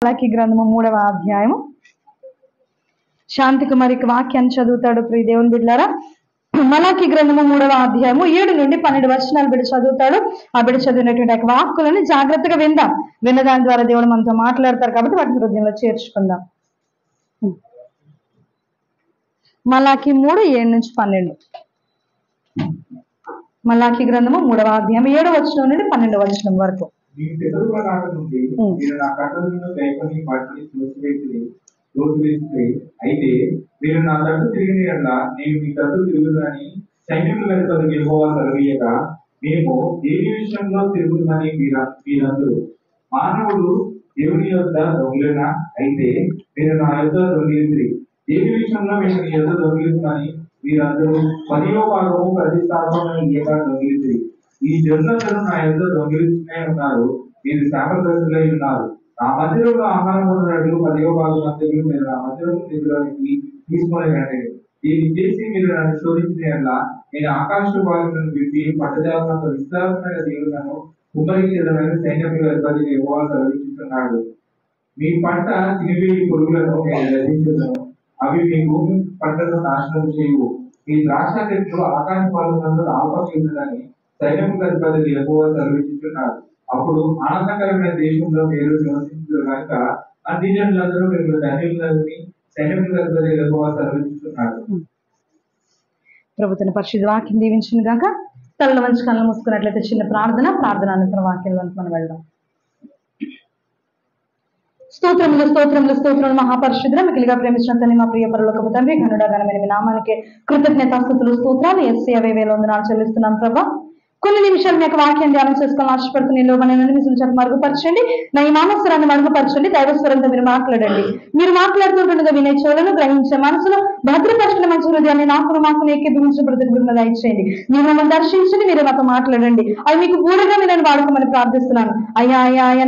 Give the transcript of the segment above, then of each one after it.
మలాకి గ్రంథము 3వ అధ్యాయము. శాంతి కుమారికి వాక్యాన్ని చదువుతాడు. ప్రియ దేవుని బిడ్డలారా, మలాకి గ్రంథము 3వ అధ్యాయము 7 నుండి 12 వచనాలు బిడ్డ చదువుతాడు. ఆ బిడ్డ చదివినటువంటి వాక్కులను జాగ్రత్తగా విందాం. విన్నదాని ద్వారా దేవుడు మనతో మాట్లాడతారు కాబట్టి వాటిని హృదయంలో చేర్చుకుందాం. మలాకి 3:7 నుంచి 12. మలాకి గ్రంథము 3వ అధ్యాయం 7వ వచనం నుండి 12వ వచనం వరకు. అయితే మీరు నా తట్టు తిరిగిన యెడల నేను మీ తట్టు తిరుగుదని సైన్యముల అధిపతి యెహోవా సెలవీయగా, మేము దేని విషయంలో తిరుగుతుందని మీరందరూ. మానవుడు దేవుని యొద్ద దొంగిలినా? అయితే మీరు నా యొద్ద దొంగిలింది. దేని విషయంలో మేము నీ యొద్ద దొంగిలిందని మీరందరూ 10వ భాగము ప్రతిష్టాపన ఇయ్యక దొంగిలింది. ఈ జనులందరూ నా యొద్ద దొంగిలిస్తూనే ఉన్నారు. మీరు శాపగ్రస్తులై ఉన్నారు. నా మందిరంలో ఆహారం ఉన్నట్లు 10వ భాగం అంతలో మీరు నా మందిరం నిధులకి తీసుకొని రండి. దీన్ని చేసి మీరు నన్ను శోధించిన నేను ఆకాశ భాగం విప్పి పట్టజాలంత విస్తారమైన దేవులను కుమ్మరించదని సైన్యముల అధిపతి యెహోవా సెలవిస్తున్నాడు. మీ పంట తినివేయి పురుగులను నేను గర్జించను. అవి మీ భూమి పంటను నాశనం చేయవు. మీ ద్రాక్ష చెట్లు ఆకాశ పాలనలో ఆపకుందని సైన్యముల అధిపతి యెహోవా సెలవిస్తున్నాడు. అప్పుడు ఆనందకరమైన దేశంలో మీరు నివసించారు కనుక అన్ని జనులందరూ మీరు ధన్యులని సైన్యముల అధిపతి యెహోవా సెలవిస్తున్నాడు. ప్రభుత్వ పరిశుద్ధ వాక్యం దీవించిన గాక. తలలో మంచి కళ్ళు మూసుకున్నట్లయితే చిన్న ప్రార్థన అనంతరం వాక్యంలోకి మనం వెళ్దాం. స్తోత్రములు మహాపరిశుద్ధ మిగిలిగా ప్రేమించిన తండ్రి, మా ప్రియ పరలోకపు తండ్రి, ఘనుడా ఘనమైన మీ నామానికి కృతజ్ఞతాస్తుతులు స్తోత్రాలు యేసయ్య వేవేల వందనాలు చెల్లిస్తున్నాం ప్రభా. కొన్ని నిమిషాలు మీకు వాక్యం ధ్యానం చేసుకోవాలని ఆశపడుతున్న లోపల మరుగుపరచండి. నా ఈ మానస్వరాన్ని మరుగుపరచండి. దైవస్వరంతో మీరు మాట్లాడండి. మీరు మాట్లాడుతుండగా వినే చెవులను, గ్రహించే మనసులో భద్రపరిచిన మంచి హృదయాన్ని మాకు ఏకీభవించిన బ్రతుకుడున్న దయచేయండి. మీరు మమ్మల్ని దర్శించండి. మీరు నాతో మాట్లాడండి. అది మీకు బూరగా నేను వాడుకోమని ప్రార్థిస్తున్నాను. అయ్యా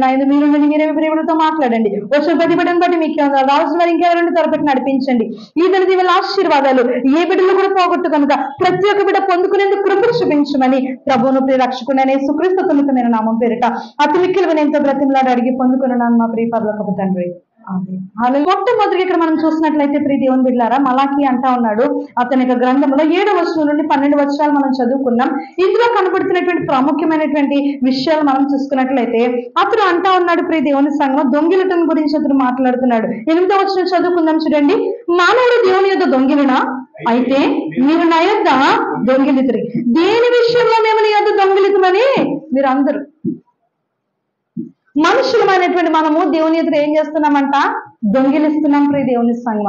నాయన మీరే ప్రేమలతో మాట్లాడండి. వచ్చిన ప్రతిభటన బట్టి మీకు రావాల్సిన వారు ఇంకెవరండి త్వరపెట్టి నడిపించండి. ఈ దిన దీవెన ఆశీర్వాదాలు ఏ బిడ్డలు కూడా పోగొట్టు కనుక ప్రతి ఒక్క బిడ్డ పొందుకునేందుకు కృప చూపించమని ప్రభువును ప్రియ రక్షకుడైన యేసుక్రీస్తు అత్యున్నతమైన నామం పేరిట అతి మిక్కిలిగా ఎంతో బ్రతిమలాడి అడిగి పొందుకున్నాను మా ప్రియ పరలోకపు తండ్రి. మొట్టమొదటిగా ఇక్కడ మనం చూసినట్లయితే ప్రియ దేవుని బిడ్డలారా, మలాకి అంటా ఉన్నాడు. అతని యొక్క గ్రంథంలో 7వ వచనం నుండి 12 వచనాలు మనం చదువుకున్నాం. ఇందులో కనబడుతున్నటువంటి ప్రాముఖ్యమైనటువంటి విషయాలు మనం చూసుకున్నట్లయితే అతను అంటా ఉన్నాడు, ప్రియ దేవుని సంఘం దొంగిలటం గురించి అతను మాట్లాడుతున్నాడు. 8వ వచనం చదువుకుందాం చూడండి. మానవుడు దేవుని యొక్క దొంగిలినా? అయితే మీరు నా యొద్ద దొంగిలితురి. దేని విషయంలో మేము నీ యొద్ద దొంగిలితమని మీరు అందరూ మనుషులమైనటువంటి మనము దేవుని ఎదురు ఏం చేస్తున్నామంట? దొంగిలిస్తున్నాం ప్రియ దేవుని సంగమ.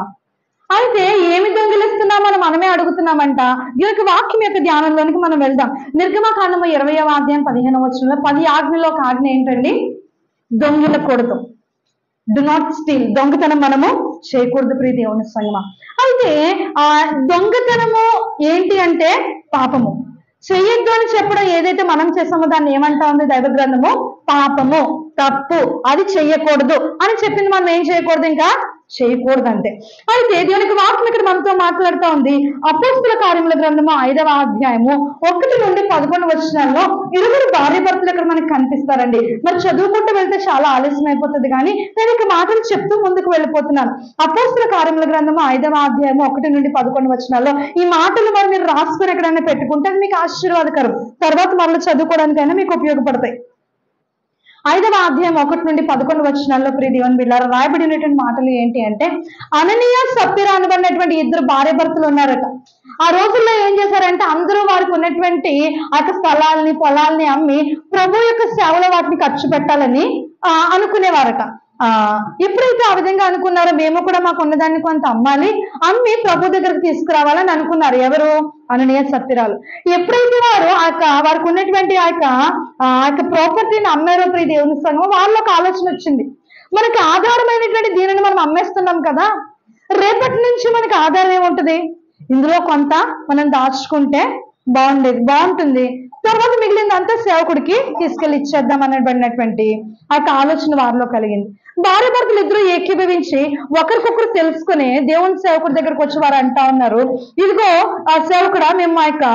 అయితే ఏమి దొంగిలిస్తున్నామని మనమే అడుగుతున్నామంట. దీనికి వాక్యం యొక్క ధ్యానంలోనికి మనం వెళ్దాం. నిర్గమకాండము 20వ అధ్యాయం 15వ వచనంలో 10 ఆజ్ఞలో ఒక ఆజ్ఞ ఏంటండి? దొంగిలకూడదు. Do not steal. దొంగతనం మనము చేయకూడదు ప్రియ దేవుని సంగమ. అయితే ఆ దొంగతనము ఏంటి అంటే పాపము. చెయ్యొద్దు అని చెప్పడం ఏదైతే మనం చేసామో దాన్ని ఏమంటా ఉంది దైవ గ్రంథము? పాపము, తప్పు, అది చెయ్యకూడదు అని చెప్పింది. మనం ఏం చేయకూడదు? ఇంకా చేయకూడదు అంతే. అయితే దేవునికి వాక్యం ఇక్కడ మనతో మాట్లాడుతూ ఉంది. అపోస్తుల కార్యముల గ్రంథము 5వ అధ్యాయము 1 నుండి 11 వచనాల్లో 2 భార్య భర్తలు ఇక్కడ మనకి కనిపిస్తారండి. మరి చదువుకుంటూ వెళ్తే చాలా ఆలస్యం అయిపోతుంది, కానీ నేను ఇక మాటలు చెప్తూ ముందుకు వెళ్ళిపోతున్నాను. అపోస్తుల కార్యముల గ్రంథము 5వ అధ్యాయము 1 నుండి 11 వచనాల్లో ఈ మాటలు మరి మీరు రాసుకొని ఎక్కడైనా పెట్టుకుంటే అది మీకు ఆశీర్వాదకరం. తర్వాత మరలా చదువుకోవడానికైనా మీకు ఉపయోగపడతాయి. 5వ అధ్యాయం 1 నుండి 11 వచనాల్లో ప్రియ దేవుని బిడ్డలారా రాయబడినటువంటి మాటలు ఏంటి అంటే, అననీయ సప్ఫీరా అనబడినటువంటి 2 భార్య భర్తలు ఉన్నారట. ఆ రోజుల్లో ఏం చేశారంటే అందరూ వారికి ఉన్నటువంటి ఆ స్థలాల్ని, పొలాల్ని అమ్మి ప్రభు యొక్క సేవలో వాటిని ఖర్చు పెట్టాలని అనుకునేవారట. ఎప్పుడైతే ఆ విధంగా అనుకున్నారో మేము కూడా మాకు ఉన్నదాన్ని కొంత అమ్మి ప్రభు దగ్గరకు తీసుకురావాలని అనుకున్నారు. ఎవరు? అననీయ సప్ఫీరాలు. ఎప్పుడైతే వారు వారికి ఉన్నటువంటి ఆ యొక్క ప్రాపర్టీని అమ్మారో ప్రియ దేవుని సంఘం, వాళ్ళకి ఆలోచన వచ్చింది, మనకి ఆధారమైనటువంటి దీనిని మనం అమ్మేస్తున్నాం కదా, రేపటి నుంచి మనకి ఆధారం ఏముంటది? ఇందులో కొంత మనం దాచుకుంటే బాగుంటుంది, తర్వాత మిగిలింది అంతా సేవకుడికి తీసుకెళ్లి ఇచ్చేద్దాం అనబడినటువంటి ఆ ఆలోచన వారిలో కలిగింది. భార్య భర్తలు 2 ఏకీభవించి ఒకరికొకరు తెలుసుకుని దేవుని సేవకుడి దగ్గరకు వచ్చి వారు అంటా ఉన్నారు, ఇదిగో ఆ సేవకుడా, మేము మా యొక్క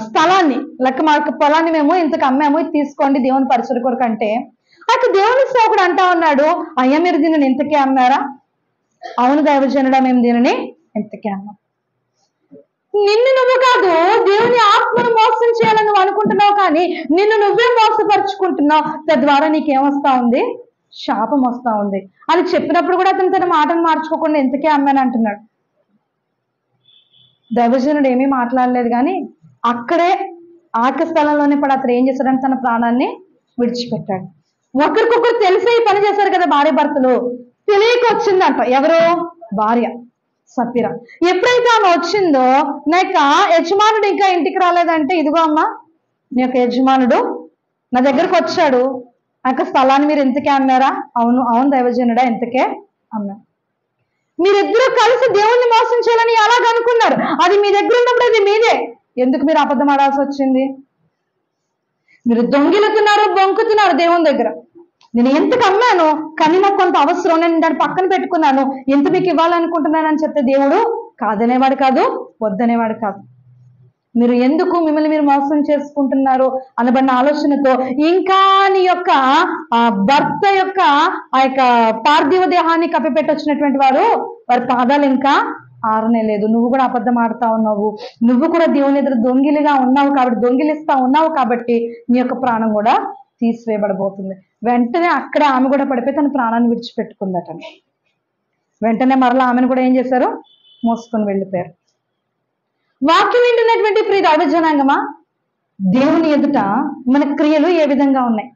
స్థలాన్ని మా యొక్క పొలాన్ని మేము ఇంతకు అమ్మాము, ఇది తీసుకోండి దేవుని పరిచయ కొరకు అంటే, అయితే దేవుని సేవకుడు అంటా ఉన్నాడు, అయ్యా మీరు దీనిని ఇంతకే అమ్మారా? అవును దైవజనుడా, మేము దీనిని ఇంతకే అన్నాం. నిన్ను నువ్వు కాదు, దేవుని ఆత్మను మోసం చేయాలని నువ్వు అనుకుంటున్నావు, కానీ నిన్ను నువ్వే మోసపరుచుకుంటున్నావు. తద్వారా నీకేమొస్తా ఉంది? శాపం వస్తా ఉంది. అది చెప్పినప్పుడు కూడా అతను తన మాటను మార్చుకోకుండా ఇంతకే అమ్మాను అంటున్నాడు. దైవజనుడు ఏమీ మాట్లాడలేదు, కానీ అక్కడే ఆక స్థలంలోనే పడి అతను ఏం చేశాడంటే తన ప్రాణాన్ని విడిచిపెట్టాడు. ఒకరికొకరు తెలిసే ఈ పని చేశారు కదా భార్య భర్తలు. తెలియక వచ్చిందంట. ఎవరు? భార్య సఫీరా. ఎప్పుడైతే ఆమె వచ్చిందో, నా యొక్క యజమానుడు ఇంకా ఇంటికి రాలేదంటే, ఇదిగో అమ్మా నీ యొక్క యజమానుడు నా దగ్గరకు వచ్చాడు, ఆ యొక్క స్థలాన్ని మీరు ఇంతకే అమ్మారా? అవును. అవును దైవజనుడా, ఇంతకే అమ్మా. మీరిద్దరూ కలిసి దేవుణ్ణి మోసం చేయాలని ఎలాగ అనుకున్నారు? అది మీ దగ్గర ఉన్నప్పుడు అది మీదే. ఎందుకు మీరు అబద్ధం ఆడాల్సి వచ్చింది? మీరు దొంగిలుతున్నారు, బొంకుతున్నారు దేవుని దగ్గర. నేను ఎంతకు అమ్మాను, కానీ నాకు కొంత అవసరం, నేను దాన్ని పక్కన పెట్టుకున్నాను, ఎంత మీకు ఇవ్వాలనుకుంటున్నానని చెప్తే దేవుడు కాదనేవాడు కాదు, వద్దనేవాడు కాదు. మీరు ఎందుకు మిమ్మల్ని మీరు మోసం చేసుకుంటున్నారు అనబడిన ఆలోచనతో ఇంకా నీ యొక్క భర్త యొక్క ఆ యొక్క పార్థివ దేహాన్ని కప్పిపెట్టొచ్చినటువంటి వారు, వారి పాదాలు ఇంకా ఆరనే లేదు. నువ్వు కూడా అబద్ధం ఆడుతా ఉన్నావు, నువ్వు కూడా దేవుని ఎదురు దొంగిలిగా ఉన్నావు కాబట్టి, దొంగిలిస్తా ఉన్నావు కాబట్టి నీ యొక్క ప్రాణం కూడా తీసివేయబడబోతుంది. వెంటనే అక్కడే ఆమె కూడా పడిపోయి తన ప్రాణాన్ని విడిచిపెట్టుకుందట. వెంటనే మరలా ఆమెను కూడా ఏం చేశారు? మోసుకొని వెళ్ళిపోయారు. వాక్యం వింటున్నటువంటి ప్రియ దైవజనాంగమా, దేవుని ఎదుట మన క్రియలు ఏ విధంగా ఉన్నాయి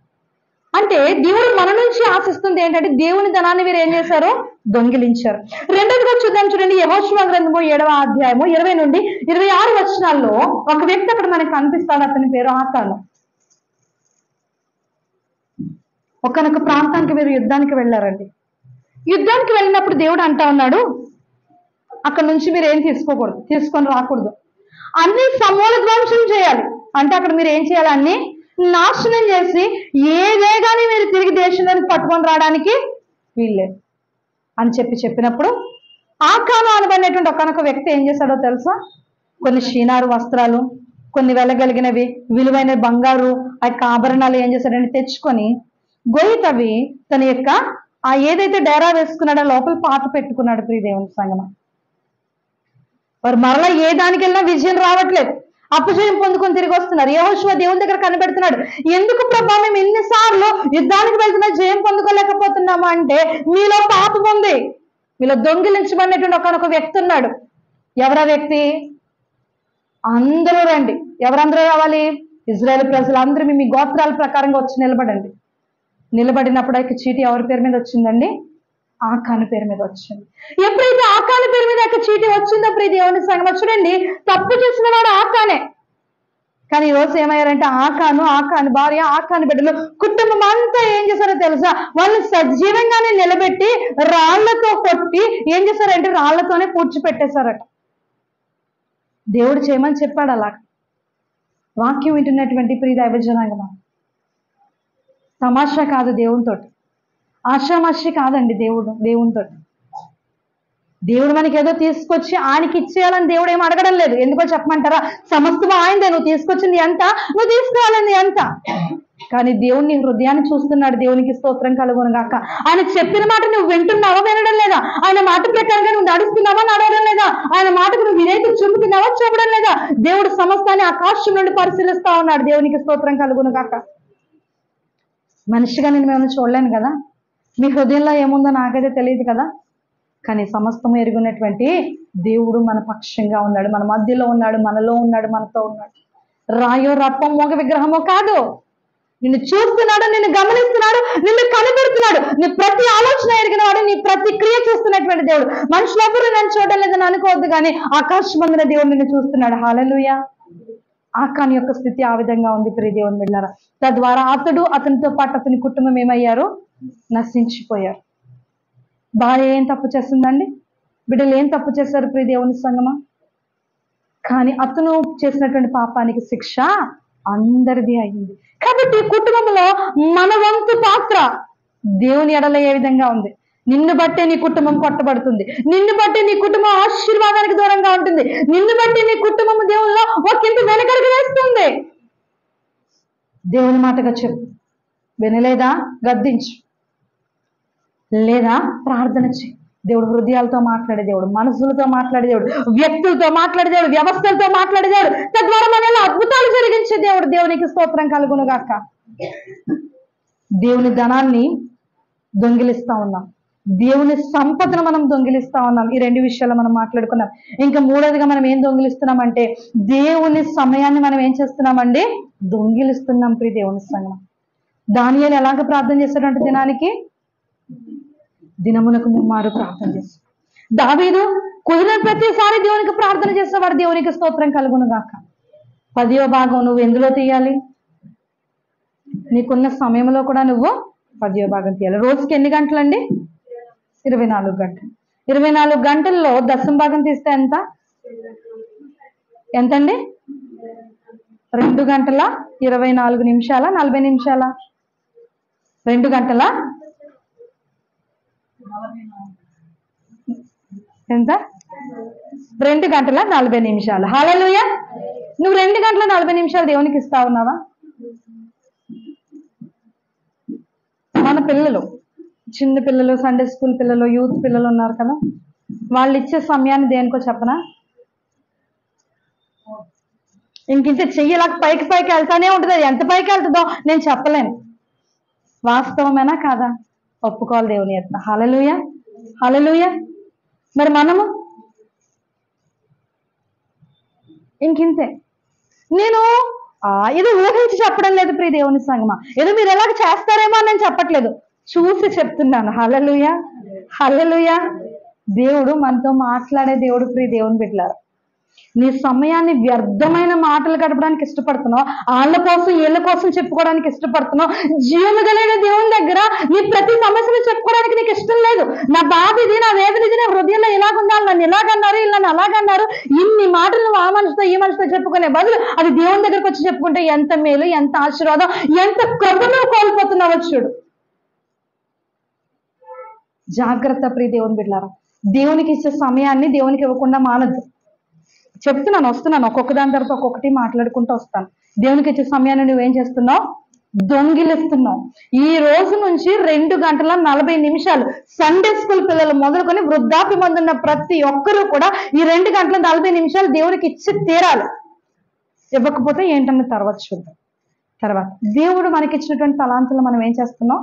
అంటే, దేవుడు మన నుంచి ఆశిస్తుంది ఏంటంటే, దేవుని ధనాన్ని మీరు ఏం చేశారు? దొంగిలించారు. రెండోదిగా చూద్దాం, చూడండి. యెహోషువ గ్రంథము 7వ అధ్యాయము 20 నుండి 26 వచనాల్లో ఒక వ్యక్తి అక్కడ మనకు కనిపిస్తాడు. అతని పేరు ఆకాను. ఒకనొక ప్రాంతానికి మీరు యుద్ధానికి వెళ్ళారండి. యుద్ధానికి వెళ్ళినప్పుడు దేవుడు అంటా ఉన్నాడు, అక్కడ నుంచి మీరు ఏం తీసుకోకూడదు, తీసుకొని రాకూడదు, అన్ని సమూల ధ్వంసం చేయాలి. అంటే అక్కడ మీరు ఏం చేయాలి? అన్ని నాశనం చేసి ఏదే కానీ మీరు తిరిగి దేశంలోకి పట్టుకొని రావడానికి వీల్లేదు అని చెప్పినప్పుడు, ఆకాను అనబడినటువంటి ఒకనొక వ్యక్తి ఏం చేశాడో తెలుసా? కొన్ని షీనారు వస్త్రాలు, కొన్ని వెళ్ళగలిగినవి విలువైన బంగారు ఆ యొక్క ఆభరణాలు ఏం చేశాడని తెచ్చుకొని గొయ్యి తవ్వి తన యొక్క ఆ ఏదైతే డేరా వేసుకున్నాడో లోపల పాత పెట్టుకున్నాడు. ప్రియ దేవుని సంగమా, వారు మరలా ఏ దానికి వెళ్ళినా విజయం రావట్లేదు, అపజయం పొందుకొని తిరిగి వస్తున్నారు. యెహోషువ దేవుని దగ్గర కనిపెడుతున్నాడు, ఎందుకు ప్రభా మేము ఎన్నిసార్లు యుద్ధానికి వెళ్తున్నా జయం పొందుకోలేకపోతున్నాము అంటే, మీలో పాపం ఉంది, మీలో దొంగిలించబడినటువంటి ఒకనొక వ్యక్తి ఉన్నాడు. ఎవరా వ్యక్తి? అందరూ రండి. ఎవరందరూ రావాలి? ఇజ్రాయేల్ ప్రజలందరూ మీ గోత్రాల ప్రకారంగా వచ్చి నిలబడండి. నిలబడినప్పుడు ఆ చీటీ ఎవరి పేరు మీద వచ్చిందండి? ఆకాను పేరు మీద వచ్చింది. ఎప్పుడైతే ఆకాను పేరు మీద ఒక చీటీ వచ్చిందో ప్రియ దేవుని సంగమా, చూడండి, తప్పు చేసిన వాడు ఆకానే, కానీ ఈరోజు ఏమయ్యారంటే ఆకాను భార్య, ఆకాను బిడ్డలు, కుటుంబం అంతా ఏం చేశారో తెలుసా? వాళ్ళు సజీవంగానే నిలబెట్టి రాళ్లతో కొట్టి ఏం చేశారంటే రాళ్లతోనే పూడ్చిపెట్టేశారట. దేవుడు చేయమని చెప్పాడు అలా. వాక్యం వింటున్నటువంటి ప్రియ దైవజనాంగమా, తమాషా కాదు దేవునితోటి, ఆషామాషి కాదండి దేవునితోటి. దేవుడు మనకి ఏదో తీసుకొచ్చి ఆయనకి ఇచ్చేయాలని దేవుడు ఏం అడగడం లేదు. ఎందుకో చెప్పమంటారా? సమస్తము ఆయనదే. నువ్వు తీసుకొచ్చింది ఎంత, నువ్వు తీసుకురావాలని ఎంత. కానీ దేవుని హృదయాన్ని చూస్తున్నాడు. దేవునికి స్తోత్రం కలుగును గాక. ఆయన చెప్పిన మాట నువ్వు వింటున్నావా, వినడం లేదా? ఆయన మాట ప్రకారంగా నువ్వు నడుస్తున్నావా, నడవడం లేదా? ఆయన మాటకు నువ్వు వినేది చూపుతున్నావా, చూపడం లేదా? దేవుడు సమస్తాన్ని ఆకాశం నుండి పరిశీలిస్తా ఉన్నాడు. దేవునికి స్తోత్రం కలుగును గాక. మనిషిగా నేను మేము చూడలేను కదా, మీ హృదయంలో ఏముందో నాకైతే తెలియదు కదా, కానీ సమస్తము ఎరుగున్నటువంటి దేవుడు మన పక్షంగా ఉన్నాడు, మన మధ్యలో ఉన్నాడు, మనలో ఉన్నాడు, మనతో ఉన్నాడు. రాయో రప్పం ఒక విగ్రహమో కాదు. నిన్ను చూస్తున్నాడు, నిన్ను గమనిస్తున్నాడు, నిన్ను కనిపెడుతున్నాడు. నీ ప్రతి ఆలోచన ఎరిగిన వాడు, నీ ప్రతి క్రియ చూస్తున్నటువంటి దేవుడు. మనుషులు ఎవరు నన్ను చూడడం లేదని అనుకోవద్దు, కానీ ఆకాశమందున దేవుడు నిన్ను చూస్తున్నాడు. హల్లెలూయా. ఆకాను యొక్క స్థితి ఆ విధంగా ఉంది ప్రియ దేవుని బిడ్డలారా. తద్వారా అతనితో పాటు అతని కుటుంబం ఏమయ్యారు? నశించిపోయారు. భార్య ఏం తప్పు చేస్తుందండి? బిడ్డలు ఏం తప్పు చేశారు ప్రియ దేవుని సంగమా? కానీ అతను చేసినటువంటి పాపానికి శిక్ష అందరిది అయింది. కాబట్టి కుటుంబంలో మన వంతు పాత్ర దేవుని ఎడల ఏ విధంగా ఉంది? నిన్ను బట్టే నీ కుటుంబం కొట్టబడుతుంది, నిన్ను బట్టి నీ కుటుంబం ఆశీర్వాదానికి దూరంగా ఉంటుంది, నిన్ను బట్టి నీ కుటుంబం దేవుల్లో ఒకంత వెనకడుగు వేస్తుంది. దేవుని మాటగా చెప్పు. వినలేదా? గద్దించు. లేదా ప్రార్థన చేయి. దేవుడు హృదయాలతో మాట్లాడే దేవుడు, మనసులతో మాట్లాడే దేవుడు, వ్యక్తులతో మాట్లాడే దేవుడు, వ్యవస్థలతో మాట్లాడే దేవుడు, తద్వారా మనలో అద్భుతాలు జరిగించే దేవుడు. దేవునికి స్తోత్రం కలుగును గాక. దేవుని ధనాన్ని దొంగిలిస్తా ఉన్నాం, దేవుని సంపదను మనం దొంగిలిస్తా ఉన్నాం. ఈ రెండు విషయాలు మనం మాట్లాడుకున్నాం. ఇంకా మూడోదిగా మనం ఏం దొంగిలిస్తున్నామంటే దేవుని సమయాన్ని మనం ఏం చేస్తున్నామండి? దొంగిలిస్తున్నాం. ప్రియ దేవుని సంగమం, దానియేలు ఎలాగ ప్రార్థన చేస్తాడంటే దినమునకు ముమ్మారు ప్రార్థన చేస్తాడు. దావీదు కుదిరిన ప్రతిసారి దేవునికి ప్రార్థన చేసేవాడు. దేవునికి స్తోత్రం కలుగును గాక. 10వ భాగం నువ్వు ఎందులో తీయాలి? నీకున్న సమయంలో కూడా నువ్వు 10వ భాగం తీయాలి. రోజుకి ఎన్ని గంటలండి? 24 గంటలు. 24 గంటల్లో 10వ భాగం తీస్తే ఎంతండి? 2 గంటల 24 నిమిషాల 40 నిమిషాల? 2 గంటల ఎంత? 2 గంటల 40 నిమిషాలు. హల్లెలూయా. నువ్వు 2 గంటల 40 నిమిషాలు దేవునికి ఇస్తా ఉన్నావా? మన పిల్లలు, చిన్న పిల్లలు, సండే స్కూల్ పిల్లలు, యూత్ పిల్లలు ఉన్నారు కదా, వాళ్ళు ఇచ్చే సమయాన్ని దేనికో చెప్పనా? ఇంకింత చెయ్యలాగా పైకి పైకి వెళ్తానే ఉంటుంది. అది ఎంత పైకి వెళ్తుందో నేను చెప్పలేను. వాస్తవమేనా కాదా? ఒప్పుకోవాలి దేవుని యొక్క. హల్లెలూయా, హల్లెలూయా. మరి మనము ఇంకింతే. నేను ఇది ఊహించి చెప్పడం లేదు ప్రియ దేవుని సంగమా, ఏదో మీరు ఎలాగ చేస్తారేమో అని నేను చెప్పట్లేదు, చూసి చెప్తున్నాను. హల్లెలూయా, హల్లెలూయా. దేవుడు మనతో మాట్లాడే దేవుడు. ప్రియ దేవుని బిడ్డలారా, నీ సమయాన్ని వ్యర్థమైన మాటలు గడపడానికి ఇష్టపడుతున్నావు, వాళ్ళ కోసం వీళ్ళ కోసం చెప్పుకోవడానికి ఇష్టపడుతున్నావు. జీవము కలిగిన దేవుని దగ్గర నీ ప్రతి సమస్యను చెప్పుకోవడానికి నీకు ఇష్టం లేదు. నా బాధ ఇది, నా వేదన ఇది, నా హృదయంలో ఇలాగుండాలి, నన్ను ఇలాగన్నారు, వీళ్ళని అలాగన్నారు, ఇన్ని మాటలు నువ్వు ఆ మనిషితో ఈ మనిషితో చెప్పుకునే బదులు అది దేవుని దగ్గరకు వచ్చి చెప్పుకుంటే ఎంత మేలు, ఎంత ఆశీర్వాదం, ఎంత కృపను కోల్పోతున్నావో చూడు. జాగ్రత్త ప్రియ దేవుని బిడ్డలారా. దేవునికి ఇచ్చే సమయాన్ని దేవునికి ఇవ్వకుండా మానద్దు. వస్తున్నాను ఒక్కొక్క దాని తర్వాత ఒక్కొక్కటి మాట్లాడుకుంటూ వస్తాను. దేవునికి ఇచ్చే సమయాన్ని నువ్వేం చేస్తున్నావు? దొంగిలిస్తున్నావు. ఈ రోజు నుంచి 2 గంటల 40 నిమిషాలు సండే స్కూల్ పిల్లలు మొదలుకొని వృద్ధాప్య మందున్న ప్రతి ఒక్కరూ కూడా ఈ 2 గంటల 40 నిమిషాలు దేవునికి ఇచ్చి తీరాలి. ఇవ్వకపోతే ఏంటన్న తర్వాత చూద్దాం. తర్వాత దేవుడు మనకి ఇచ్చినటువంటి తలాంతులు మనం ఏం చేస్తున్నాం?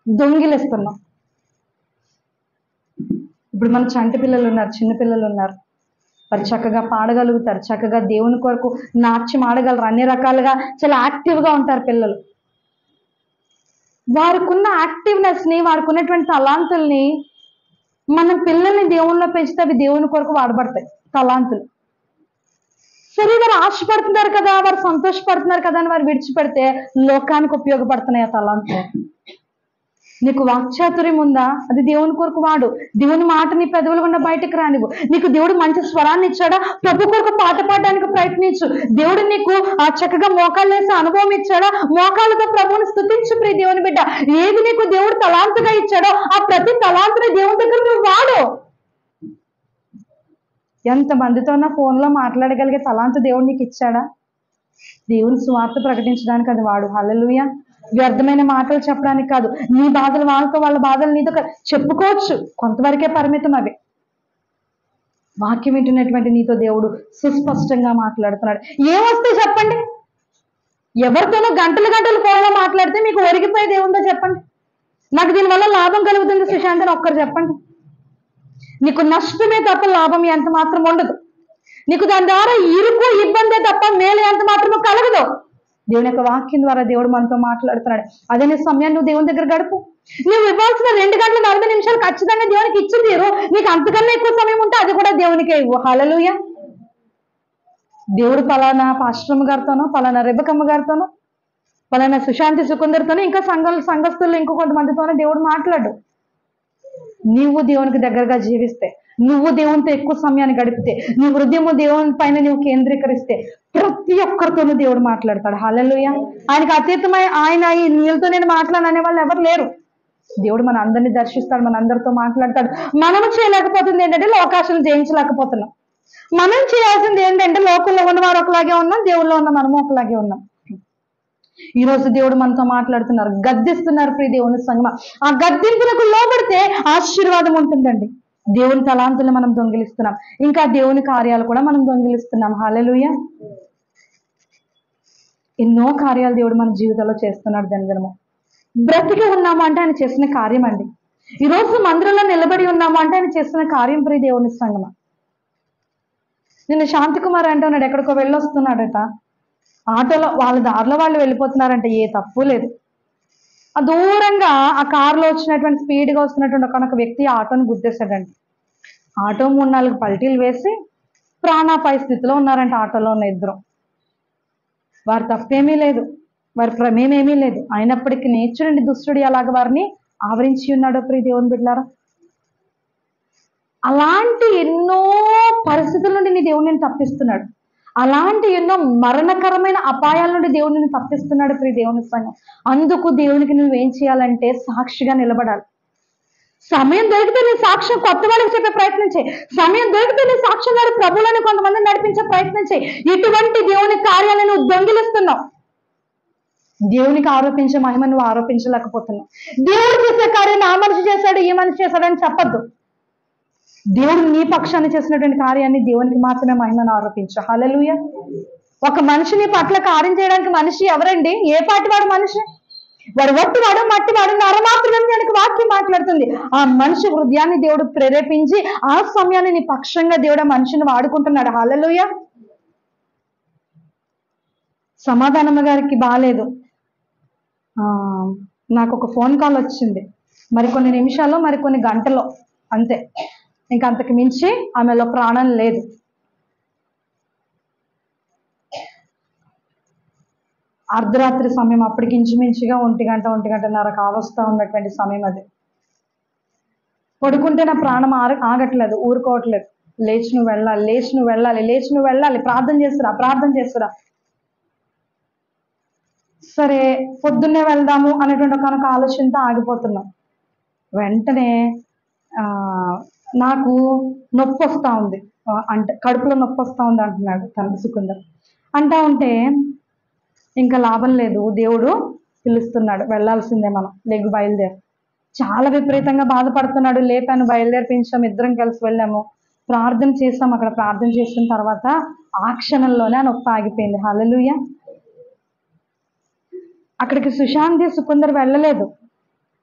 దొంగిలిస్తున్నాం. ఇప్పుడు మన చంటి పిల్లలు ఉన్నారు, చిన్న పిల్లలు ఉన్నారు, వారు చక్కగా పాడగలుగుతారు, చక్కగా దేవుని కొరకు నాట్యం ఆడగలరు, అన్ని రకాలుగా చాలా యాక్టివ్గా ఉంటారు పిల్లలు. వారికున్న యాక్టివ్నెస్ ని, వారికి ఉన్నటువంటి తలాంతుల్ని మనం పిల్లల్ని దేవునిలో పెంచితే అవి దేవుని కొరకు వాడబడతాయి తలాంతులు. సరే, వారు ఆశపడుతున్నారు కదా, వారు సంతోషపడుతున్నారు కదా అని వారు విడిచిపెడితే లోకానికి ఉపయోగపడుతున్నాయి ఆ తలాంతులు. నీకు వాక్చాతుర్యం ఉందా? అది దేవుని కొరకు వాడు. దేవుని మాట నీ పెదవులు గుండా బయటకు రానివ్వు. నీకు దేవుడు మంచి స్వరాన్ని ఇచ్చాడా? ప్రభు కొరకు పాట పాడడానికి ప్రయత్నించు. దేవుడు నీకు చక్కగా మోకాళ్ళు వేసే అనుభవం ఇచ్చాడా? మోకాళ్ళతో ప్రభువుని స్తుతించు ప్రియ దేవుని బిడ్డ. ఏది నీకు దేవుడు తలాంతుగా ఇచ్చాడో ఆ ప్రతి తలాంతుని దేవుని దగ్గర నువ్వు వాడు. ఎంతమందితో నా ఫోన్లో మాట్లాడగలిగే తలాంతు దేవుడు నీకు ఇచ్చాడా? దేవుని సువార్త ప్రకటించడానికి అది వాడు. హల్లెలూయా. వ్యర్థమైన మాటలు చెప్పడానికి కాదు. నీ బాధలు వాళ్ళతో, వాళ్ళ బాధలు నీతో చెప్పుకోవచ్చు, కొంతవరకే పరిమితం అవి. వాక్యం వింటున్నటువంటి నీతో దేవుడు సుస్పష్టంగా మాట్లాడుతున్నాడు. ఏమొస్తే చెప్పండి. ఎవరితోనో గంటలు గంటలు ఫోన్లో మాట్లాడితే మీకు ఒరిగిపోయేది ఏముందో చెప్పండి. నాకు దీనివల్ల లాభం కలుగుతుంది సుశాంత్ అని ఒక్కరు చెప్పండి. నీకు నష్టమే తప్ప లాభం ఎంత మాత్రం ఉండదు. నీకు దాని ద్వారా ఇరుకు ఇబ్బందే తప్ప మేలు ఎంత మాత్రమో కలగదు. దేవుని యొక్క వాక్యం ద్వారా దేవుడు మనతో మాట్లాడుతున్నాడు. అదే నీ సమయాన్ని నువ్వు దేవుని దగ్గర గడుపు. నువ్వు ఇవ్వాల్సిన 2 గంటల 40 నిమిషాలు ఖచ్చితంగా దేవునికి ఇచ్చి తీరు. నీకు అంతకన్నా ఎక్కువ సమయం ఉంటే అది కూడా దేవునికే ఇవ్వు. హల్లెలూయా. దేవుడు పలానా పాస్టరమ్మ గారితోనో, పలానా రెబకమ్మ గారితోనో, పలానా సుశాంతి సుకుందరితోనో, ఇంకా సంఘస్థులు ఇంకో కొంతమందితోనో దేవుడు మాట్లాడు. నువ్వు దేవునికి దగ్గరగా జీవిస్తే, నువ్వు దేవునితో ఎక్కువ సమయాన్ని గడిపితే, నీ హృదయము దేవుని పైన నువ్వు కేంద్రీకరిస్తే ప్రతి ఒక్కరితోనూ దేవుడు మాట్లాడతాడు. హల్లెలూయా. ఆయనకు అతీతమై ఆయన నీళ్ళతో నేను మాట్లాడనే వాళ్ళు ఎవరు లేరు. దేవుడు మన అందరినీ దర్శిస్తాడు, మన అందరితో మాట్లాడతాడు. మనము చేయలేకపోతుంది ఏంటంటే లోకాశలు జయించలేకపోతున్నాం. మనం చేయాల్సింది ఏంటంటే లోకంలో ఉన్నవారు ఒకలాగే ఉన్నాం, దేవుల్లో ఉన్న మనము ఒకలాగే ఉన్నాం. ఈ రోజు దేవుడు మనతో మాట్లాడుతున్నారు, గద్దిస్తున్నారు ప్రియ దేవుని సంగమా. ఆ గద్దింపులకు లోబడితే ఆశీర్వాదం ఉంటుందండి. దేవుని తలాంతులు మనం దొంగిలిస్తున్నాం, ఇంకా దేవుని కార్యాలు కూడా మనం దొంగిలిస్తున్నాం. హల్లెలూయా. ఎన్నో కార్యాలు దేవుడు మన జీవితంలో చేస్తున్నాడు. దినదినము బ్రతికి ఉన్నాము అంటే ఆయన చేసిన కార్యం అండి. ఈ రోజు మందిరంలో నిలబడి ఉన్నాము అంటే ఆయన చేసిన కార్యం ప్రియ దేవుని సంగమా. నిన్న శాంతికుమార్ అంటున్నాడు, ఎక్కడికో వెళ్ళొస్తున్నాడట, ఆటోలో వాళ్ళ దారిలో వాళ్ళు వెళ్ళిపోతున్నారంట, ఏ తప్పు లేదు. ఆ దూరంగా ఆ కారులో వచ్చినటువంటి స్పీడ్గా వస్తున్నటువంటి ఒక వ్యక్తి ఆటోని గుద్దేశాడంట. ఆటో 3-4 పల్టీలు వేసి ప్రాణాపాయ స్థితిలో ఉన్నారంట ఆటోలో ఉన్న ఇద్దరు. వారి తప్పేమీ లేదు, వారి ప్రమేమేమీ లేదు, అయినప్పటికీ చూడండి దుష్టుడు అలాగ వారిని ఆవరించి ఉన్నాడు ప్రియ దేవుని బిడ్డలారా. అలాంటి ఎన్నో పరిస్థితుల నుండి నీ దేవుడు నేను తప్పిస్తున్నాడు. అలాంటి ఎన్నో మరణకరమైన అపాయాల నుండి దేవుడు నిన్ను తప్పిస్తున్నాడు ప్రియ దేవుని సంఘం. అందుకు దేవునికి నువ్వేం చేయాలంటే సాక్షిగా నిలబడాలి. సమయం దొరికితే నీ సాక్ష్యం కొత్త వాళ్ళకి చెప్పే ప్రయత్నం చేయి. సమయం దొరికితే నీ సాక్ష్యం వారి ప్రభువులను కొంతమంది నడిపించే ప్రయత్నం చేయి. ఇటువంటి దేవుని కార్యాలను నువ్వు దొంగిలిస్తున్నావు. దేవునికి ఆరోపించే మహిమ నువ్వు ఆరోపించలేకపోతున్నావు. దేవుడు చేసే కార్యాన్ని ఆ మనిషి చేశాడు, ఈ మనిషి చేశాడని చెప్పద్దు. దేవుడు నీ పక్షాన్ని చేసినటువంటి కార్యాన్ని దేవునికి మాత్రమే మహిమను ఆరోపించు. హల్లెలూయా. ఒక మనిషి నీ పట్ల కార్యం చేయడానికి మనిషి ఎవరండి? ఏ పాటి వాడు మనిషి? వాడు వట్టివాడు, మట్టివాడు, నరమాత్రమే దానికి వాక్యం మాట్లాడుతుంది. ఆ మనిషి హృదయాన్ని దేవుడు ప్రేరేపించి ఆ సమయాన్ని నీ పక్షంగా దేవుడు ఆ మనిషిని వాడుకుంటున్నాడు. హల్లెలూయా. సమాధానమ్మ గారికి బాగాలేదు, నాకు ఒక ఫోన్ కాల్ వచ్చింది, మరికొన్ని నిమిషాల్లో మరికొన్ని గంటలో, అంతే, ఇంకా అంతకు మించి ఆమెలో ప్రాణం లేదు. అర్ధరాత్రి సమయం, అప్పటికి ఇంచుమించుగా 1-1:30 కావస్తా ఉన్నటువంటి సమయం అది. పడుకుంటే నా ప్రాణం ఆగట్లేదు, ఊరుకోవట్లేదు. లేచి నువ్వు వెళ్ళాలి, లేచి నువ్వు వెళ్ళాలి, లేచి నువ్వు వెళ్ళాలి, ప్రార్థన చేస్తురా, ప్రార్థన చేస్తురా. సరే పొద్దున్నే వెళ్దాము అనేటువంటి ఒక ఆలోచనతో ఆగిపోతున్నాం. వెంటనే నాకు నొప్పి వస్తూ ఉంది, అంటే కడుపులో నొప్పి వస్తూ ఉంది అంటున్నాడు తన సుకుందర్. అంటా ఉంటే ఇంకా లాభం లేదు, దేవుడు పిలుస్తున్నాడు, వెళ్ళాల్సిందే మనం, లెగ్గు బయలుదేరు. చాలా విపరీతంగా బాధపడుతున్నాడు. లేపాను, బయలుదేరిపించాము, ఇద్దరం కలిసి వెళ్ళాము, ప్రార్థన చేసాం. అక్కడ ప్రార్థన చేసిన తర్వాత ఆ క్షణంలోనే ఆ నొప్పి ఆగిపోయింది. హల్లెలూయా. అక్కడికి సుశాంతి సుకుందర్ వెళ్ళలేదు,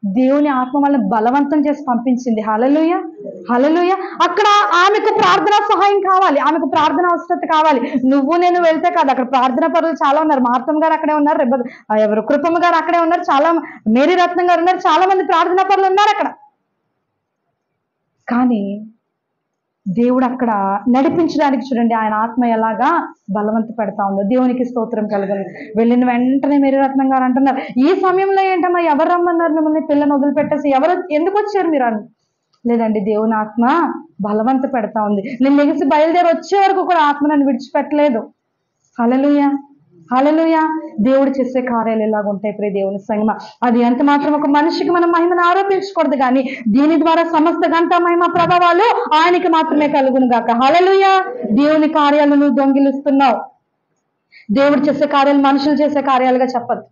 దేవుని ఆత్మ వల్ల బలవంతం చేసి పంపించింది. హల్లెలూయా, హల్లెలూయా. అక్కడ ఆమెకు ప్రార్థనా సహాయం కావాలి, ఆమెకు ప్రార్థన అవసరత కావాలి. నువ్వు నేను వెళ్తే కాదు, అక్కడ ప్రార్థనా పరులు చాలా ఉన్నారు. మార్తమ్మ గారు అక్కడే ఉన్నారు, ఎవరు కృపమ్మ గారు అక్కడే ఉన్నారు, చాలా మేరీ రత్నం గారు ఉన్నారు, చాలా మంది ప్రార్థనా పరులు ఉన్నారు అక్కడ. కానీ దేవుడు అక్కడ నడిపించడానికి చూడండి ఆయన ఆత్మ ఎలాగా బలవంత పెడతా ఉందో. దేవునికి స్తోత్రం కలగాలి. వెళ్ళిన వెంటనే మేరీ రత్నం గారు అంటున్నారు, ఈ సమయంలో ఏంటమ్మా ఎవరు రమ్మన్నారు మిమ్మల్ని, పిల్లని వదిలిపెట్టేసి ఎవరు ఎందుకు వచ్చారు మీరు అని. లేదండి, దేవుని ఆత్మ బలవంత పెడతా ఉంది, నేను లెగిసి బయలుదేరి వచ్చే వరకు కూడా ఆత్మ నన్ను విడిచిపెట్టలేదు. హల్లెలూయా, హల్లెలూయా. దేవుడు చేసే కార్యాలు ఎలాగుంటాయి ప్రియ దేవుని సంగమా. అది ఎంత మాత్రం ఒక మనిషికి మనం మహిమను ఆరోపించకూడదు, కానీ దీని ద్వారా సమస్త గంట మహిమ ప్రభావాలు ఆయనకి మాత్రమే కలుగును గాక. హల్లెలూయా. దేవుని కార్యాలను దొంగిలిస్తున్నావు. దేవుడు చేసే కార్యాలు మనుషులు చేసే కార్యాలుగా చెప్పద్దు.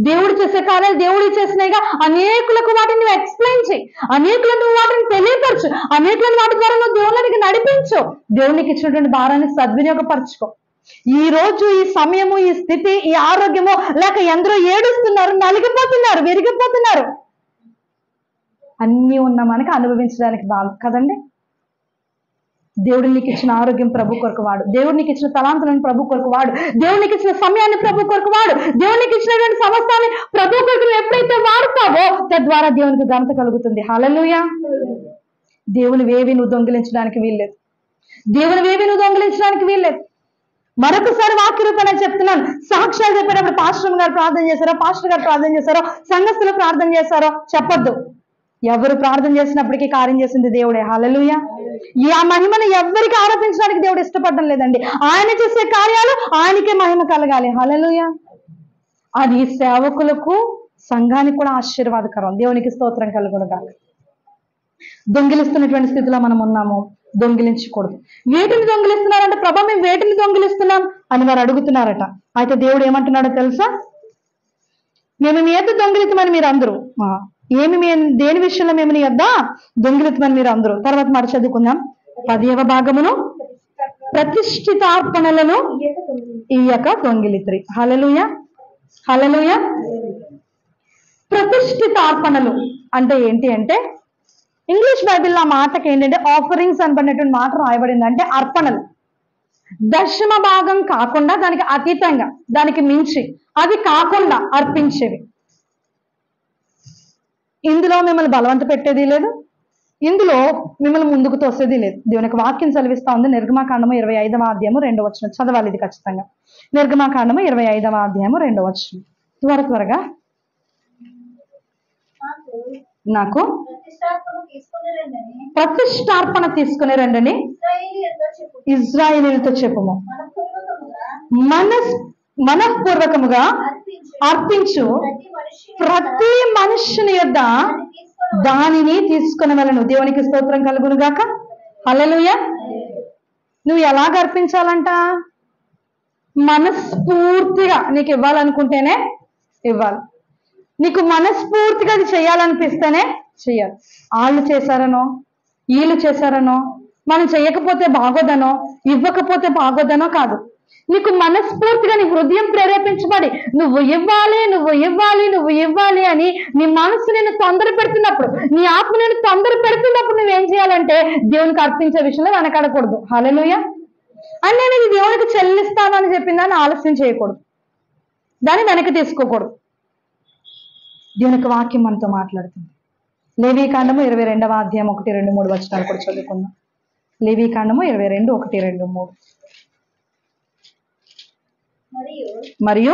దేవుడు చేసే కార్యాలు దేవుడు చేసినాయిగా అనేకులకు వాటిని నువ్వు ఎక్స్ప్లెయిన్ చేయి, అనేకులను నువ్వు వాటిని తెలియపరచు, అనేకులను వాటి ద్వారా నువ్వు దేవునికి నడిపించు. దేవునికి ఇచ్చినటువంటి భారాన్ని సద్వినియోగపరచుకో. ఈ రోజు ఈ సమయము, ఈ స్థితి, ఈ ఆరోగ్యము లేక ఎందరో ఏడుస్తున్నారు, నలిగిపోతున్నారు, విరిగిపోతున్నారు. అన్నీ ఉన్న మనకి అనుభవించడానికి బాగు కదండి. దేవుడు నీకు ఇచ్చిన ఆరోగ్యం ప్రభు కొరకు వాడు, దేవుడు నీకు ఇచ్చిన తలాంతులను ప్రభు కొరకు వాడు, దేవుడు నీకు ఇచ్చిన సమయాన్ని ప్రభు కొరకు వాడు, దేవుడు నీకు ఇచ్చినటువంటి సమస్తాన్ని ప్రభు కొరకు నువ్వు ఎప్పుడైతే వాడతావో తద్వారా దేవునికి ఘనత కలుగుతుంది. హల్లెలూయా. దేవునివేవి నువ్వు దొంగిలించడానికి వీల్లేదు, దేవునివేవి నువ్వు దొంగిలించడానికి వీల్లేదు. మరొకసారి వాక్య రూపంగా చెప్తున్నాను, సాక్ష్యాలు చెప్పేటప్పుడు పాస్టర్ గారు ప్రార్థన చేశారో, పాస్టర్ గారు ప్రార్థన చేశారో, సంఘస్థులు ప్రార్థన చేశారో చెప్పొద్దు. ఎవరు ప్రార్థన చేసినప్పటికీ కార్యం చేసింది దేవుడే. హల్లెలూయా. ఆ మహిమను ఎవరికి ఆరోపించడానికి దేవుడు ఇష్టపడడం లేదండి. ఆయన చేసే కార్యాలు ఆయనకే మహిమ కలగాలి. హల్లెలూయా. అది సేవకులకు, సంఘానికి కూడా ఆశీర్వాదకరం. దేవునికి స్తోత్రం కలుగును గాక. దొంగిలిస్తున్నటువంటి స్థితిలో మనం ఉన్నాము, దొంగిలించకూడదు. వేటిని దొంగిలిస్తున్నారంటే, ప్రభా మేము వేటిని దొంగిలిస్తున్నాం అని వారు అడుగుతున్నారట. అయితే దేవుడు ఏమంటున్నాడో తెలుసా? మేము మీ యొద్ద దొంగిలితమని మీరు అందరూ దేని విషయంలో మేము నీ యొద్ద దొంగిలితమని మీరు అందరూ. తర్వాత మాట చదువుకుందాం. 10వ భాగమును ప్రతిష్ఠితార్పణలను ఇయ్యక దొంగిలిత్రి. హల్లెలూయా, హల్లెలూయా. ప్రతిష్ఠితార్పణలు అంటే ఏంటి అంటే, ఇంగ్లీష్ బైబిల్లో ఆ మాటకి ఏంటంటే ఆఫరింగ్స్ అనబడినటువంటి మాట రాయబడింది. అంటే అర్పణలు, దశమ భాగం కాకుండా దానికి అతీతంగా, దానికి మించి, అది కాకుండా అర్పించేవి. ఇందులో మిమ్మల్ని బలవంత పెట్టేది లేదు, ఇందులో మిమ్మల్ని ముందుకు తోసేది లేదు. దేవునికి వాక్యం సెలవిస్తా ఉంది. నిర్గమాకాండము 25వ అధ్యాయము 2వ వచనం చదవాలి ఇది ఖచ్చితంగా. నిర్గమాకాండము 25వ అధ్యాయము 2వ వచనం. త్వరగా నాకు ప్రతిష్టార్పణ తీసుకుని రండని ఇజ్రాయేలీలతో చెప్పుము. మనఃపూర్వకముగా అర్పించు ప్రతి మనుష్యుని యొద్ద దానిని తీసుకుని వెళ్ళను. దేవునికి స్తోత్రం కలుగును గాక. హల్లెలూయా. నువ్వు ఎలాగ అర్పించాలంట? మనస్ఫూర్తిగా నీకు ఇవ్వాలనుకుంటేనే ఇవ్వాలి. నీకు మనస్ఫూర్తిగా అది చేయాలనిపిస్తేనే చెయ్యాలి. వాళ్ళు చేశారనో, వీళ్ళు చేశారనో, మనం చెయ్యకపోతే బాగోదనో, ఇవ్వకపోతే బాగోదనో కాదు. నీకు మనస్ఫూర్తిగా నీ హృదయం ప్రేరేపించబడి నువ్వు ఇవ్వాలి, నువ్వు ఇవ్వాలి, నువ్వు ఇవ్వాలి అని నీ మనసు నేను తొందర పెడుతున్నప్పుడు, నీ ఆత్మ నేను తొందర పెడుతున్నప్పుడు నువ్వేం చేయాలంటే దేవునికి అర్పించే విషయంలో వెనకాడకూడదు. హల్లెలూయా. అని నేను ఇది దేవునికి చెల్లిస్తాను అని చెప్పిందని ఆలస్యం చేయకూడదు, దాన్ని వెనక్కి తీసుకోకూడదు. దేవునికి వాక్యం మనతో మాట్లాడుతుంది. లేవీకాండము 22వ అధ్యాయం 1, 2, 3 వచనాలు కూడా చదువుకుందాం. లేవీకాండము 22, 1, 2, 3. మరియు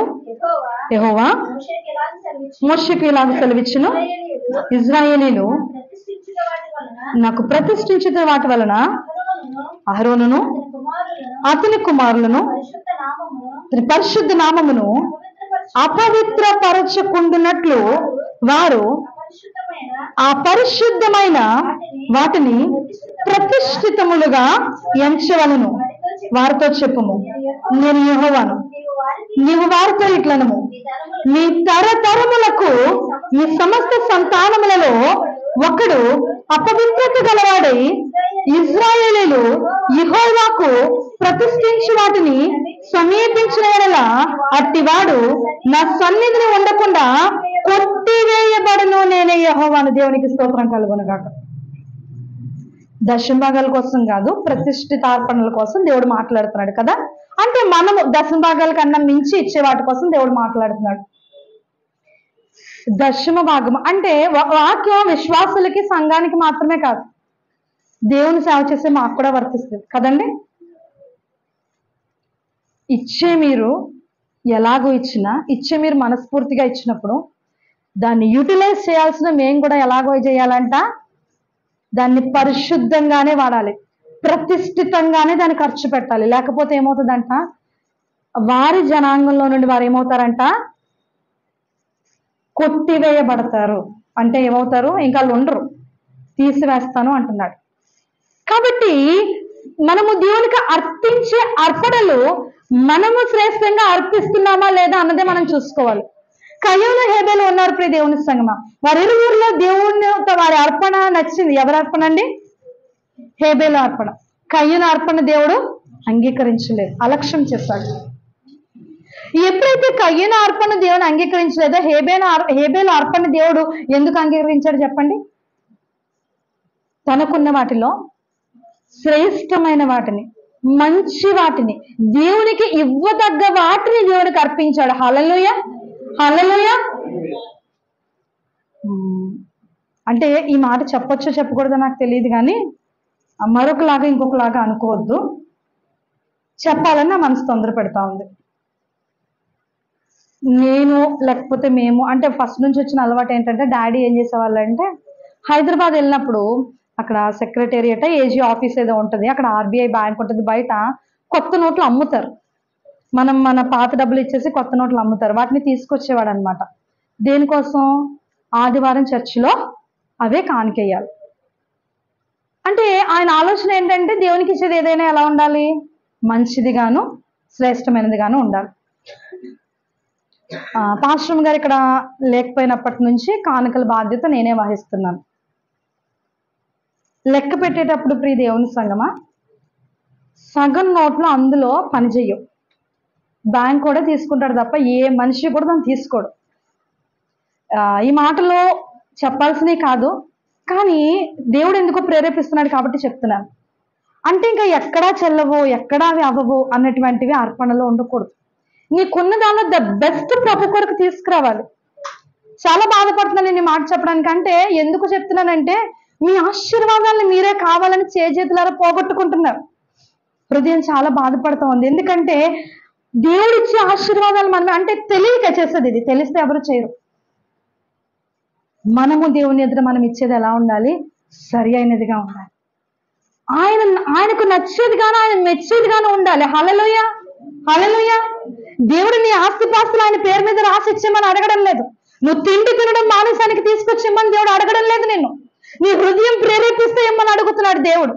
యెహోవా మోషేకు ఇలాగ సెలవిచ్చును, ఇశ్రాయేలీలు నాకు ప్రతిష్ఠించిన వాటి వలన అహరోనును అతని కుమారులను పరిశుద్ధ నామమును అపవిత్రపరచకుండునట్లు వారు ఆ పరిశుద్ధమైన వాటిని ప్రతిష్ఠితములుగా ఎంచవలను. వారితో చెప్పుము, నేను యెహోవాను. నీవు వారితో ఇట్లనము, మీ తరతరములకు ఈ సమస్త సంతానములలో ఒకడు అపవిత్రత గలవాడై ఇశ్రాయేలీలు యెహోవాకు ప్రతిష్ఠించి వాటిని సమీపించిన యెడల అట్టివాడు నా సన్నిధిని ఉండకుండా కొట్టివేయబడును. నేనే యెహోవాను. దేవునికి స్తోత్రం కలుగును గాక. దశమభాగాల కోసం కాదు, ప్రతిష్ఠితార్పణల కోసం దేవుడు మాట్లాడుతున్నాడు కదా. అంటే మనము దశమభాగాల కన్నా మించి ఇచ్చే వాటి కోసం దేవుడు మాట్లాడుతున్నాడు. దశమ భాగం అంటే వాక్యం విశ్వాసులకి, సంఘానికి మాత్రమే కాదు, దేవుని సేవ చేసే మాకు కూడా వర్తిస్తుంది కదండి. ఇచ్చే మీరు ఎలాగో ఇచ్చినా, ఇచ్చే మీరు మనస్ఫూర్తిగా ఇచ్చినప్పుడు దాన్ని యూటిలైజ్ చేయాల్సిన మేము కూడా ఎలాగో చేయాలంట, దాన్ని పరిశుద్ధంగానే వాడాలి, ప్రతిష్ఠితంగానే దాన్ని ఖర్చు పెట్టాలి. లేకపోతే ఏమవుతుందంట, వారి జనాంగంలో నుండి వారు ఏమవుతారంట, కొట్టివేయబడతారు. అంటే ఏమవుతారు, ఇంకా వాళ్ళు ఉండరు, తీసివేస్తాను అంటున్నాడు. కాబట్టి మనము దేవునికి అర్పించే అర్పణలు మనము శ్రేష్టంగా అర్పిస్తున్నామా లేదా అన్నదే మనం చూసుకోవాలి. కయ్యూను హేబేలు ఉన్నారు ప్రియ దేవుని సంగమా. వారిరువురిలో దేవుని వారి అర్పణ నచ్చింది. ఎవరి అర్పణ అండి? హేబేలు అర్పణ. కయ్యూను అర్పణ దేవుడు అంగీకరించలేదు, అలక్ష్యం చేశాడు. ఎప్పుడైతే కయ్యూను అర్పణ దేవుని అంగీకరించలేదో హేబేలు అర్పణ దేవుడు ఎందుకు అంగీకరించాడు చెప్పండి? తనకున్న వాటిలో శ్రేష్టమైన వాటిని, మంచి వాటిని, దేవునికి ఇవ్వదగ్గ వాటిని దేవునికి అర్పించాడు. హల్లెలూయా, హల్లెలూయా. అంటే ఈ మాట చెప్పొచ్చో చెప్పకూడదో నాకు తెలియదు, కానీ మరొకలాగా ఇంకొకలాగా అనుకోవద్దు. చెప్పాలని నా మనసు తొందర పెడతా ఉంది. నేను లేకపోతే మేము అంటే ఫస్ట్ నుంచి వచ్చిన అలవాటు ఏంటంటే, డాడీ ఏం చేసేవాళ్ళు అంటే, హైదరాబాద్ వెళ్ళినప్పుడు అక్కడ సెక్రటేరియట్ ఏజీ ఆఫీస్ ఏదో ఉంటుంది, అక్కడ ఆర్బీఐ బ్యాంక్ ఉంటుంది, బయట కొత్త నోట్లు అమ్ముతారు. మన పాత డబ్బులు ఇచ్చేసి కొత్త నోట్లు అమ్ముతారు. వాటిని తీసుకొచ్చేవాడు అనమాట. దేనికోసం? ఆదివారం చర్చిలో అవే కానికెయ్యాలి. అంటే ఆయన ఆలోచన ఏంటంటే, దేవునికి ఇచ్చేది ఏదైనా ఎలా ఉండాలి? మంచిదిగాను శ్రేష్టమైనదిగాను ఉండాలి. పాస్టర్ గారు ఇక్కడ లేకపోయినప్పటి నుంచి కానుకల బాధ్యత నేనే వహిస్తున్నాను. లెక్క పెట్టేటప్పుడు ప్రియ దేవుని సంగమా, సగం నోట్లో అందులో పని చెయ్యవు. బ్యాంక్ కూడా తీసుకుంటాడు తప్ప ఏ మనిషి కూడా దాన్ని తీసుకోడు. ఈ మాటలో చెప్పాల్సినవి కాదు, కానీ దేవుడు ఎందుకో ప్రేరేపిస్తున్నాడు కాబట్టి చెప్తున్నాను. అంటే ఇంకా ఎక్కడా చెల్లవో ఎక్కడా అవి అవ్వవు అన్నటువంటివి అర్పణలో ఉండకూడదు. నీకున్న దానిలో ద బెస్ట్ ప్రభు కొరకు తీసుకురావాలి. చాలా బాధపడుతున్నాను నేను ఈ మాట చెప్పడానికి. అంటే ఎందుకు చెప్తున్నానంటే మీ ఆశీర్వాదాలను మీరే కావాలని చేతులారా పోగొట్టుకుంటున్నారు. హృదయం చాలా బాధపడుతూ ఉంది. ఎందుకంటే దేవుడిచ్చే ఆశీర్వాదాలు మనమే, అంటే తెలియక చేసేది. ఇది తెలిస్తే ఎవరు చేయరు. మనము దేవుని ఎదుట మనం ఇచ్చేది ఎలా ఉండాలి? సరి అయినదిగా ఉండాలి. ఆయనకు నచ్చేదిగాను ఆయన మెచ్చేదిగాను ఉండాలి. హల్లెలూయా, హల్లెలూయా. దేవుడు నీ ఆస్తిపాస్తులు ఆయన పేరు మీద రాసి ఇచ్చేమని అడగడం లేదు. నువ్వు తిండి తినడం మానసానికి తీసుకొచ్చి ఇమ్మని దేవుడు అడగడం లేదు. నిన్ను నీ హృదయం ప్రేరేపిస్తే ఇమ్మని అడుగుతున్నాడు దేవుడు.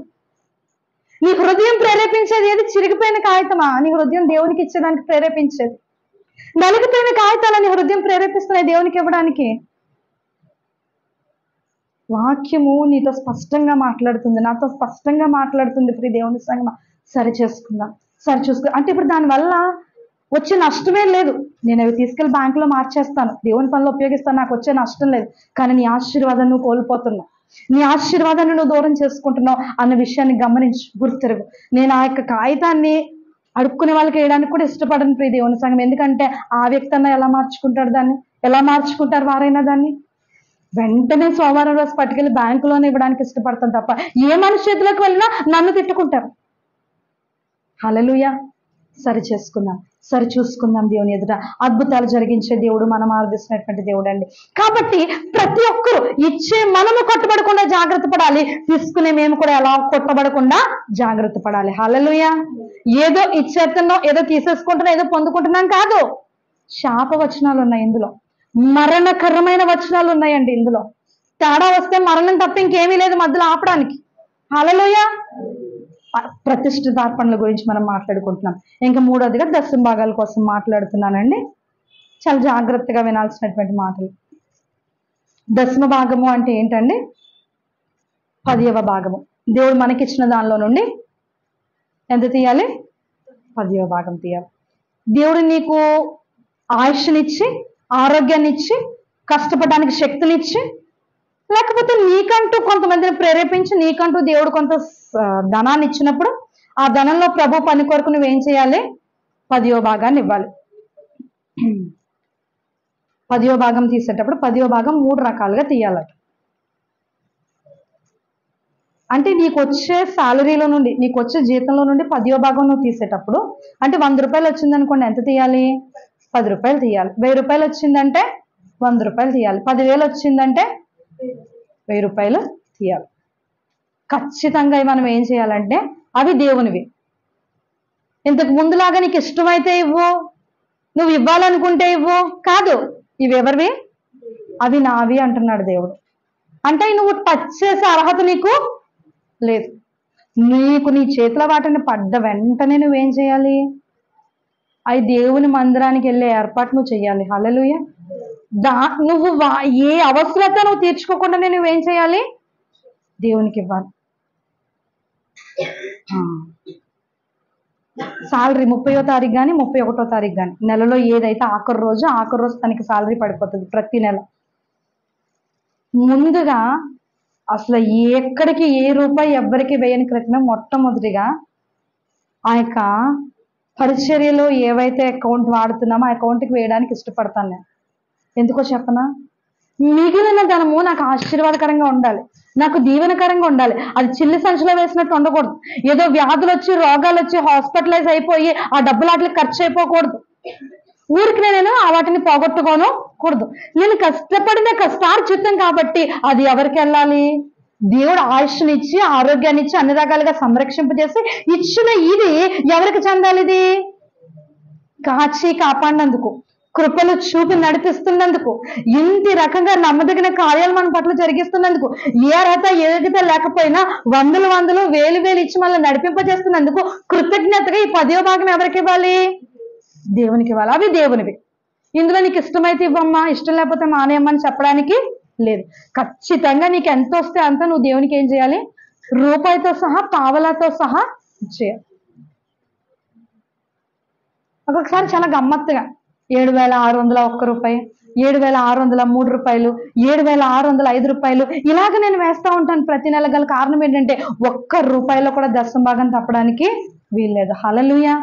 నీ హృదయం ప్రేరేపించేది ఏది? చిరిగిపోయిన కాగితమా? నీ హృదయం దేవునికి ఇచ్చేదానికి ప్రేరేపించేది. నలిగిపోయిన కాగితాల నీ హృదయం ప్రేరేపిస్తున్నాయి దేవునికి ఇవ్వడానికి. వాక్యము నీతో స్పష్టంగా మాట్లాడుతుంది, నాతో స్పష్టంగా మాట్లాడుతుంది. ప్రియ దేవుని సంగమా, సరి చేసుకుందాం, సరి చూసుకుందాం. అంటే ఇప్పుడు దానివల్ల వచ్చే నష్టమే లేదు. నేను అవి తీసుకెళ్లి బ్యాంకులో మార్చేస్తాను, దేవుని పనిలో ఉపయోగిస్తాను, నాకు వచ్చే నష్టం లేదు. కానీ నీ ఆశీర్వాదాన్ని నువ్వు కోల్పోతున్నావు, నీ ఆశీర్వాదాన్ని నువ్వు దూరం చేసుకుంటున్నావు అన్న విషయాన్ని గమనించి గుర్తిరుగు. నేను ఆ యొక్క కాగితాన్ని అడుక్కునే వాళ్ళకి వేయడానికి కూడా ఇష్టపడను ప్రియ దేవుని సంగం. ఎందుకంటే ఆ వ్యక్తి అన్న ఎలా మార్చుకుంటాడు దాన్ని? ఎలా మార్చుకుంటారు వారైనా దాన్ని? వెంటనే సోమవారం రోజు పట్టుకెళ్ళి బ్యాంకులోనే ఇవ్వడానికి ఇష్టపడతాను తప్ప ఏ మనిషి చేతిలోకి వెళ్ళినా నన్ను తిట్టుకుంటారు. హల్లెలూయా. సరి చేసుకుందాం, సరి చూసుకుందాం. దేవుని ఎదుట అద్భుతాలు జరిగించే దేవుడు, మనం ఆరాధిస్తున్నటువంటి దేవుడు అండి. కాబట్టి ప్రతి ఒక్కరు ఇచ్చే మనము కొట్టబడకుండా జాగ్రత్త పడాలి, తీసుకునే మేము కూడా ఎలా కొట్టబడకుండా జాగ్రత్త పడాలి. హల్లెలూయా. ఏదో ఇచ్చేస్తున్నాం, ఏదో తీసేసుకుంటున్నాం, ఏదో పొందుకుంటున్నాం కాదు. శాప వచనాలు ఉన్నాయి ఇందులో, మరణకరమైన వచనాలు ఉన్నాయండి ఇందులో. తేడా వస్తే మరణం తప్ప ఇంకేమీ లేదు మధ్యలో ఆపడానికి. హల్లెలూయా. ప్రతిష్ఠితార్పణల గురించి మనం మాట్లాడుకుంటున్నాం. ఇంకా మూడోదిగా దశమ భాగాల కోసం మాట్లాడుతున్నానండి. చాలా జాగ్రత్తగా వినాల్సినటువంటి మాటలు. దశమ భాగము అంటే ఏంటండి? 10వ భాగము. దేవుడు మనకిచ్చిన దానిలో నుండి ఎంత తీయాలి? 10వ భాగం తీయాలి. దేవుడు నీకు ఆయుష్నిచ్చి, ఆరోగ్యాన్ని ఇచ్చి, కష్టపడడానికి శక్తినిచ్చి, లేకపోతే నీకంటూ కొంతమందిని ప్రేరేపించి నీకంటూ దేవుడు కొంత ధనాన్ని ఇచ్చినప్పుడు ఆ ధనంలో ప్రభు పని కొరకు నువ్వేం చేయాలి? 10వ భాగాన్ని ఇవ్వాలి. 10వ భాగం తీసేటప్పుడు 10వ భాగం 3 రకాలుగా తీయాలి. అంటే నీకు వచ్చే శాలరీలో నుండి, నీకు వచ్చే జీతంలో నుండి 10వ భాగం నువ్వు తీసేటప్పుడు, అంటే 100 రూపాయలు వచ్చిందనుకోండి, ఎంత తీయాలి? 10 రూపాయలు తీయాలి. 1000 రూపాయలు వచ్చిందంటే 100 రూపాయలు తీయాలి. 10,000 వచ్చిందంటే 1000 రూపాయలు తీయాలి. ఖచ్చితంగా మనం ఏం చేయాలంటే అవి దేవునివి. ఇంతకు ముందులాగా నీకు ఇష్టమైతే ఇవ్వు, నువ్వు ఇవ్వాలనుకుంటే ఇవ్వు కాదు. ఇవి ఎవరివి? అవి నావి అంటున్నాడు దేవుడు. అంటే నువ్వు టచ్ చేసే అర్హత నీకు లేదు. నీకు నీ చేతుల వాటిని పడ్డ వెంటనే నువ్వేం చేయాలి? అవి దేవుని మందిరానికి వెళ్ళే ఏర్పాటు నువ్వు చెయ్యాలి. హల్లెలూయా. నువ్వు ఏ అవసరత నువ్వు తీర్చుకోకుండా నువ్వేం చేయాలి? దేవునికి ఇవ్వాలి. సాలరీ 30వ తారీఖు కానీ 31వ తారీఖు కానీ, నెలలో ఏదైతే ఆఖరి రోజు తనకి సాలరీ పడిపోతుంది ప్రతి నెల. ముందుగా అసలు ఎక్కడికి ఏ రూపాయి ఎవ్వరికి వేయని క్రితమే మొట్టమొదటిగా ఆ యొక్క పరిచర్యలో ఏవైతే అకౌంట్ వాడుతున్నామో ఆ అకౌంట్కి వేయడానికి ఇష్టపడతాను నేను. ఎందుకో చెప్పనా? మిగిలిన ధనము నాకు ఆశీర్వాదకరంగా ఉండాలి, నాకు దీవెనకరంగా ఉండాలి. అది చిల్లి సంచిలో వేసినట్టు ఉండకూడదు. ఏదో వ్యాధులు వచ్చి, రోగాలు వచ్చి హాస్పిటలైజ్ అయిపోయి ఆ డబ్బులు వాటికి ఖర్చు అయిపోకూడదు. ఊరికి నేను వాటిని పోగొట్టుకోను కూడదు. నేను కష్టపడిన కష్టార్జితం కాబట్టి అది ఎవరికి వెళ్ళాలి? దేవుడు ఆయుష్నిచ్చి, ఆరోగ్యాన్ని ఇచ్చి, అన్ని రకాలుగా సంరక్షింపజేసి ఇచ్చిన ఇది ఎవరికి చెందాలి? ఇది కాచి కాపాడినందుకు, కృపలు చూపి నడిపిస్తున్నందుకు, ఇంటి రకంగా నమ్మదగిన కార్యాలు మన పట్ల జరిగిస్తున్నందుకు, ఏ అర్హత ఏదైతే లేకపోయినా వందలు వేలు ఇచ్చి మనల్ని నడిపింపజేస్తున్నందుకు కృతజ్ఞతగా ఈ 10వ భాగం ఎవరికి ఇవ్వాలి? దేవునికి ఇవ్వాలి. అవి దేవునివి. ఇందులో నీకు ఇష్టమైతే ఇవ్వమ్మా, ఇష్టం లేకపోతే మానేయమ్మని చెప్పడానికి లేదు. ఖచ్చితంగా నీకు ఎంత వస్తే అంత నువ్వు దేవునికి ఏం చేయాలి? రూపాయితో సహా, పావలాతో సహా ఇచ్చేయాలి. ఒక్కొక్కసారి చాలా గమ్మత్తుగా 7,600 రూపాయి, 7,600 రూపాయలు, 7,605 ఇలాగ నేను వేస్తా ఉంటాను ప్రతి నెల. గల కారణం ఏంటంటే ₹1 కూడా దశమ భాగం తప్పడానికి వీల్లేదు. హల్లెలూయా.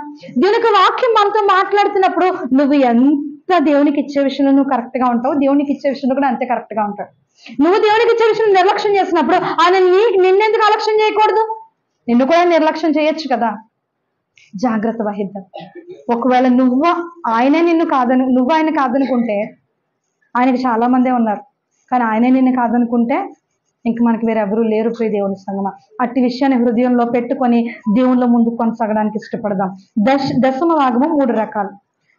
దీనికి వాక్యం మనతో మాట్లాడుతున్నప్పుడు నువ్వు ఎంత దేవునికి ఇచ్చే విషయంలో నువ్వు కరెక్ట్ గా ఉంటావు, దేవునికి ఇచ్చే విషయంలో కూడా అంతే కరెక్ట్ గా ఉంటాడు. నువ్వు దేవునికి ఇచ్చే విషయం నిర్లక్ష్యం చేసినప్పుడు ఆయన నిన్నెందుకు అలక్ష్యం చేయకూడదు? నిన్ను కూడా నిర్లక్ష్యం చేయొచ్చు కదా. జాగ్రత్త వహిద్దాం. ఒకవేళ నువ్వు ఆయన కాదనుకుంటే, ఆయనకి చాలా మందే ఉన్నారు, కానీ ఆయనే నిన్ను కాదనుకుంటే ఇంక మనకి వేరెవరూ లేరు ప్రియ దేవుని సంగమా. అట్టి విషయాన్ని హృదయంలో పెట్టుకొని దేవుళ్ళ ముందు కొనసాగడానికి ఇష్టపడదాం. దశమ భాగము 3 రకాలు.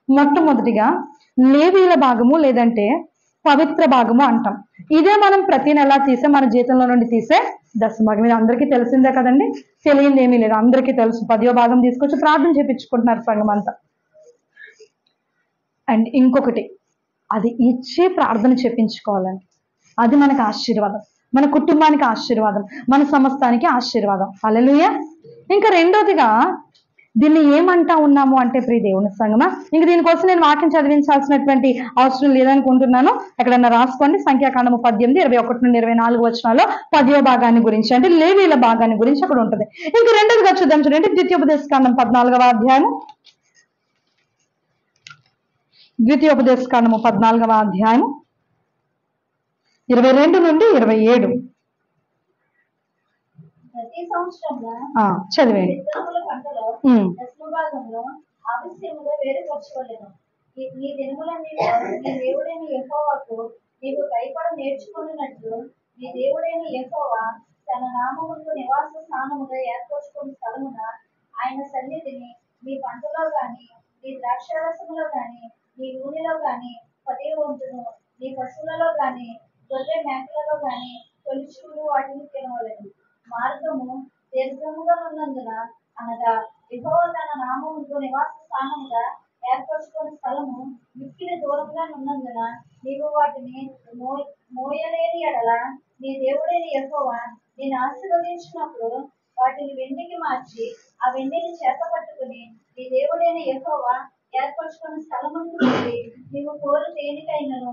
మొట్టమొదటిగా లేవీల భాగము, లేదంటే పవిత్ర భాగము అంటాం. ఇదే మనం ప్రతి నెల తీసే, మన జీతంలో నుండి తీసే దశమ భాగం. ఇది అందరికీ తెలిసిందే కదండి, తెలియంది ఏమీ లేదు, అందరికీ తెలుసు. 10వ భాగం తీసుకొచ్చి ప్రార్థన చేపించుకుంటున్నారు సంఘం అంతా. అండ్ ఇంకొకటి, అది ఇచ్చి ప్రార్థన చేపించుకోవాలండి. అది మనకు ఆశీర్వాదం, మన కుటుంబానికి ఆశీర్వాదం, మన సమస్తానికి ఆశీర్వాదం. హల్లెలూయా. ఇంకా రెండోదిగా దీన్ని ఏమంటా ఉన్నాము అంటే ప్రియ దేవుని సంగమా, ఇంక దీనికోసం నేను వాక్యం చదివించాల్సినటువంటి అవసరం లేదనుకుంటున్నాను. ఎక్కడన్నా రాసుకోండి. సంఖ్యాకాండము 18, 21 నుండి 24 వచనాల్లో 10వ భాగాన్ని గురించి, అంటే లేవీల భాగాన్ని గురించి అక్కడ ఉంటుంది. ఇంక రెండోదిగా చూద్దాం చూడండి, ద్వితీయోపదేశకాండం 14వ అధ్యాయము. ద్వితీయోపదేశకాండము 14వ అధ్యాయము 22 నుండి 27. ప్రతి సంవత్సరంలో చదివేయండి. విత్తనముల పంటలో దశమ భాగంలో ఆలస్యముగా వేరుపరచవలెను. నీ దినములన్నిటిలో నీ దేవుడైన యెహోవాకు నీవు భయపడ నేర్చుకున్నట్లు నీ దేవుడైన యెహోవా తన నామమునకు నివాస స్థానముగా ఏర్పరచుకున్న స్థలమున ఆయన సన్నిధిని నీ పంటలో గాని, నీ ద్రాక్షారసములో గాని, నీ నూనెలో గాని 10వ వంతును, నీ పశువులలో గాని, గొర్రె మేకలలో గాని తొలిచూలు వాటిని తినవలెను. మార్గము దీర్ఘముగా ఉన్నందున, అనగా యెహోవా తన నామమునకు నివాస స్థానముగా ఏర్పరచుకున్న స్థలము మిక్కిలి దూరంగా ఉన్నందున నీవు వాటిని మోయలేని ఎడల నీ దేవుడైన యెహోవా నేను ఆశీర్వదించినప్పుడు వాటిని వెండికి మార్చి ఆ వెండిని చేత పట్టుకుని నీ దేవుడైన యెహోవా ఏర్పరచుకున్న స్థలమునకు వెళ్ళి నీవు కోరు దేనికైనను,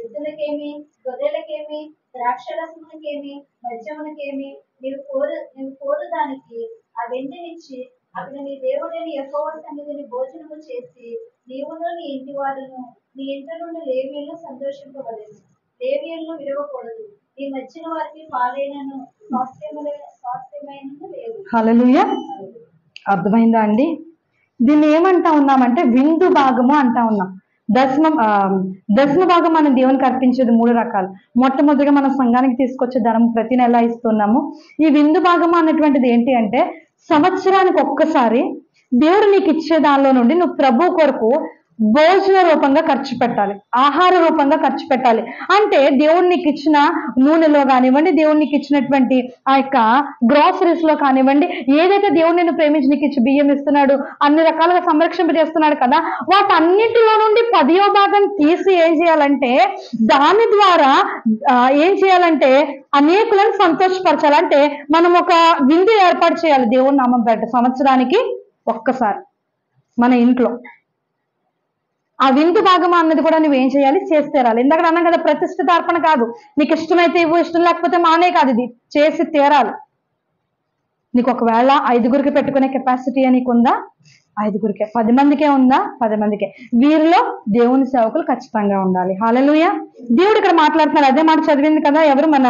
ఎద్దులకేమి, గొర్రెలకేమి, ద్రాక్షరసములకేమి, మద్యములకేమి నీవు కోరు దానికి ఆ వెండినిచ్చి అక్కడ నీ దేవుడైన యెహోవా సన్నిధిని భోజనము చేసి నీవును నీ ఇంటి వారును నీ ఇంటి నుండి లేవీయులను సంతోషింపవలెను. లేవీయులను విడవకూడదు. నీ మధ్యన వారికి పాలైనను స్వాస్థ్యమైనను లేదు. హల్లెలూయా. అర్థమైందా అండి? దీన్ని ఏమంటా ఉన్నామంటే విందు భాగము అంటా ఉన్నాం. దశమ భాగం మనం దేవునికి అర్పించేది 3 రకాలు. మొట్టమొదటిగా మనం సంఘానికి తీసుకొచ్చే ధనం ప్రతి నెల ఇస్తున్నాము. ఈ విందు భాగము అన్నటువంటిది ఏంటి అంటే, సంవత్సరానికి ఒక్కసారి దేవుడు నీకు ఇచ్చే దానిలో నుండి నువ్వు ప్రభు కొరకు భోజన రూపంగా ఖర్చు పెట్టాలి, ఆహార రూపంగా ఖర్చు పెట్టాలి. అంటే దేవుడు నీకు ఇచ్చిన నూనెలో కానివ్వండి, దేవుడు నీకు ఇచ్చినటువంటి ఆ యొక్క గ్రాసరీస్ లో కానివ్వండి, ఏదైతే దేవుడు నిన్ను ప్రేమించి నీకు ఇచ్చి బియ్యం ఇస్తున్నాడు, అన్ని రకాలుగా సంరక్షింపజేస్తున్నాడు కదా, వాటన్నిటిలో నుండి 10వ భాగం తీసి ఏం చేయాలంటే, దాని ద్వారా ఏం చేయాలంటే అనేకులను సంతోషపరచాలి. అంటే మనం ఒక విందు ఏర్పాటు చేయాలి దేవుని నామం పేరిట సంవత్సరానికి ఒక్కసారి మన ఇంట్లో. ఆ విందు భాగం అన్నది కూడా నువ్వేం చేయాలి, చేసి తీరాలి. ఇందాక అన్నాం కదా, ప్రతిష్ఠిత అర్పణ కాదు, నీకు ఇష్టమైతే ఇవ్వు, ఇష్టం లేకపోతే మానే కాదు, ఇది చేసి తీరాలి. నీకు ఒకవేళ 5గురికి పెట్టుకునే కెపాసిటీ నీకు ఉందా? 5గురికే. 10 మందికే ఉందా? 10 మందికే. వీరిలో దేవుని సేవకులు ఖచ్చితంగా ఉండాలి. హల్లెలూయా. దేవుడు ఇక్కడ మాట్లాడుతున్నారు. అదే మాట చదివింది కదా, ఎవరు మన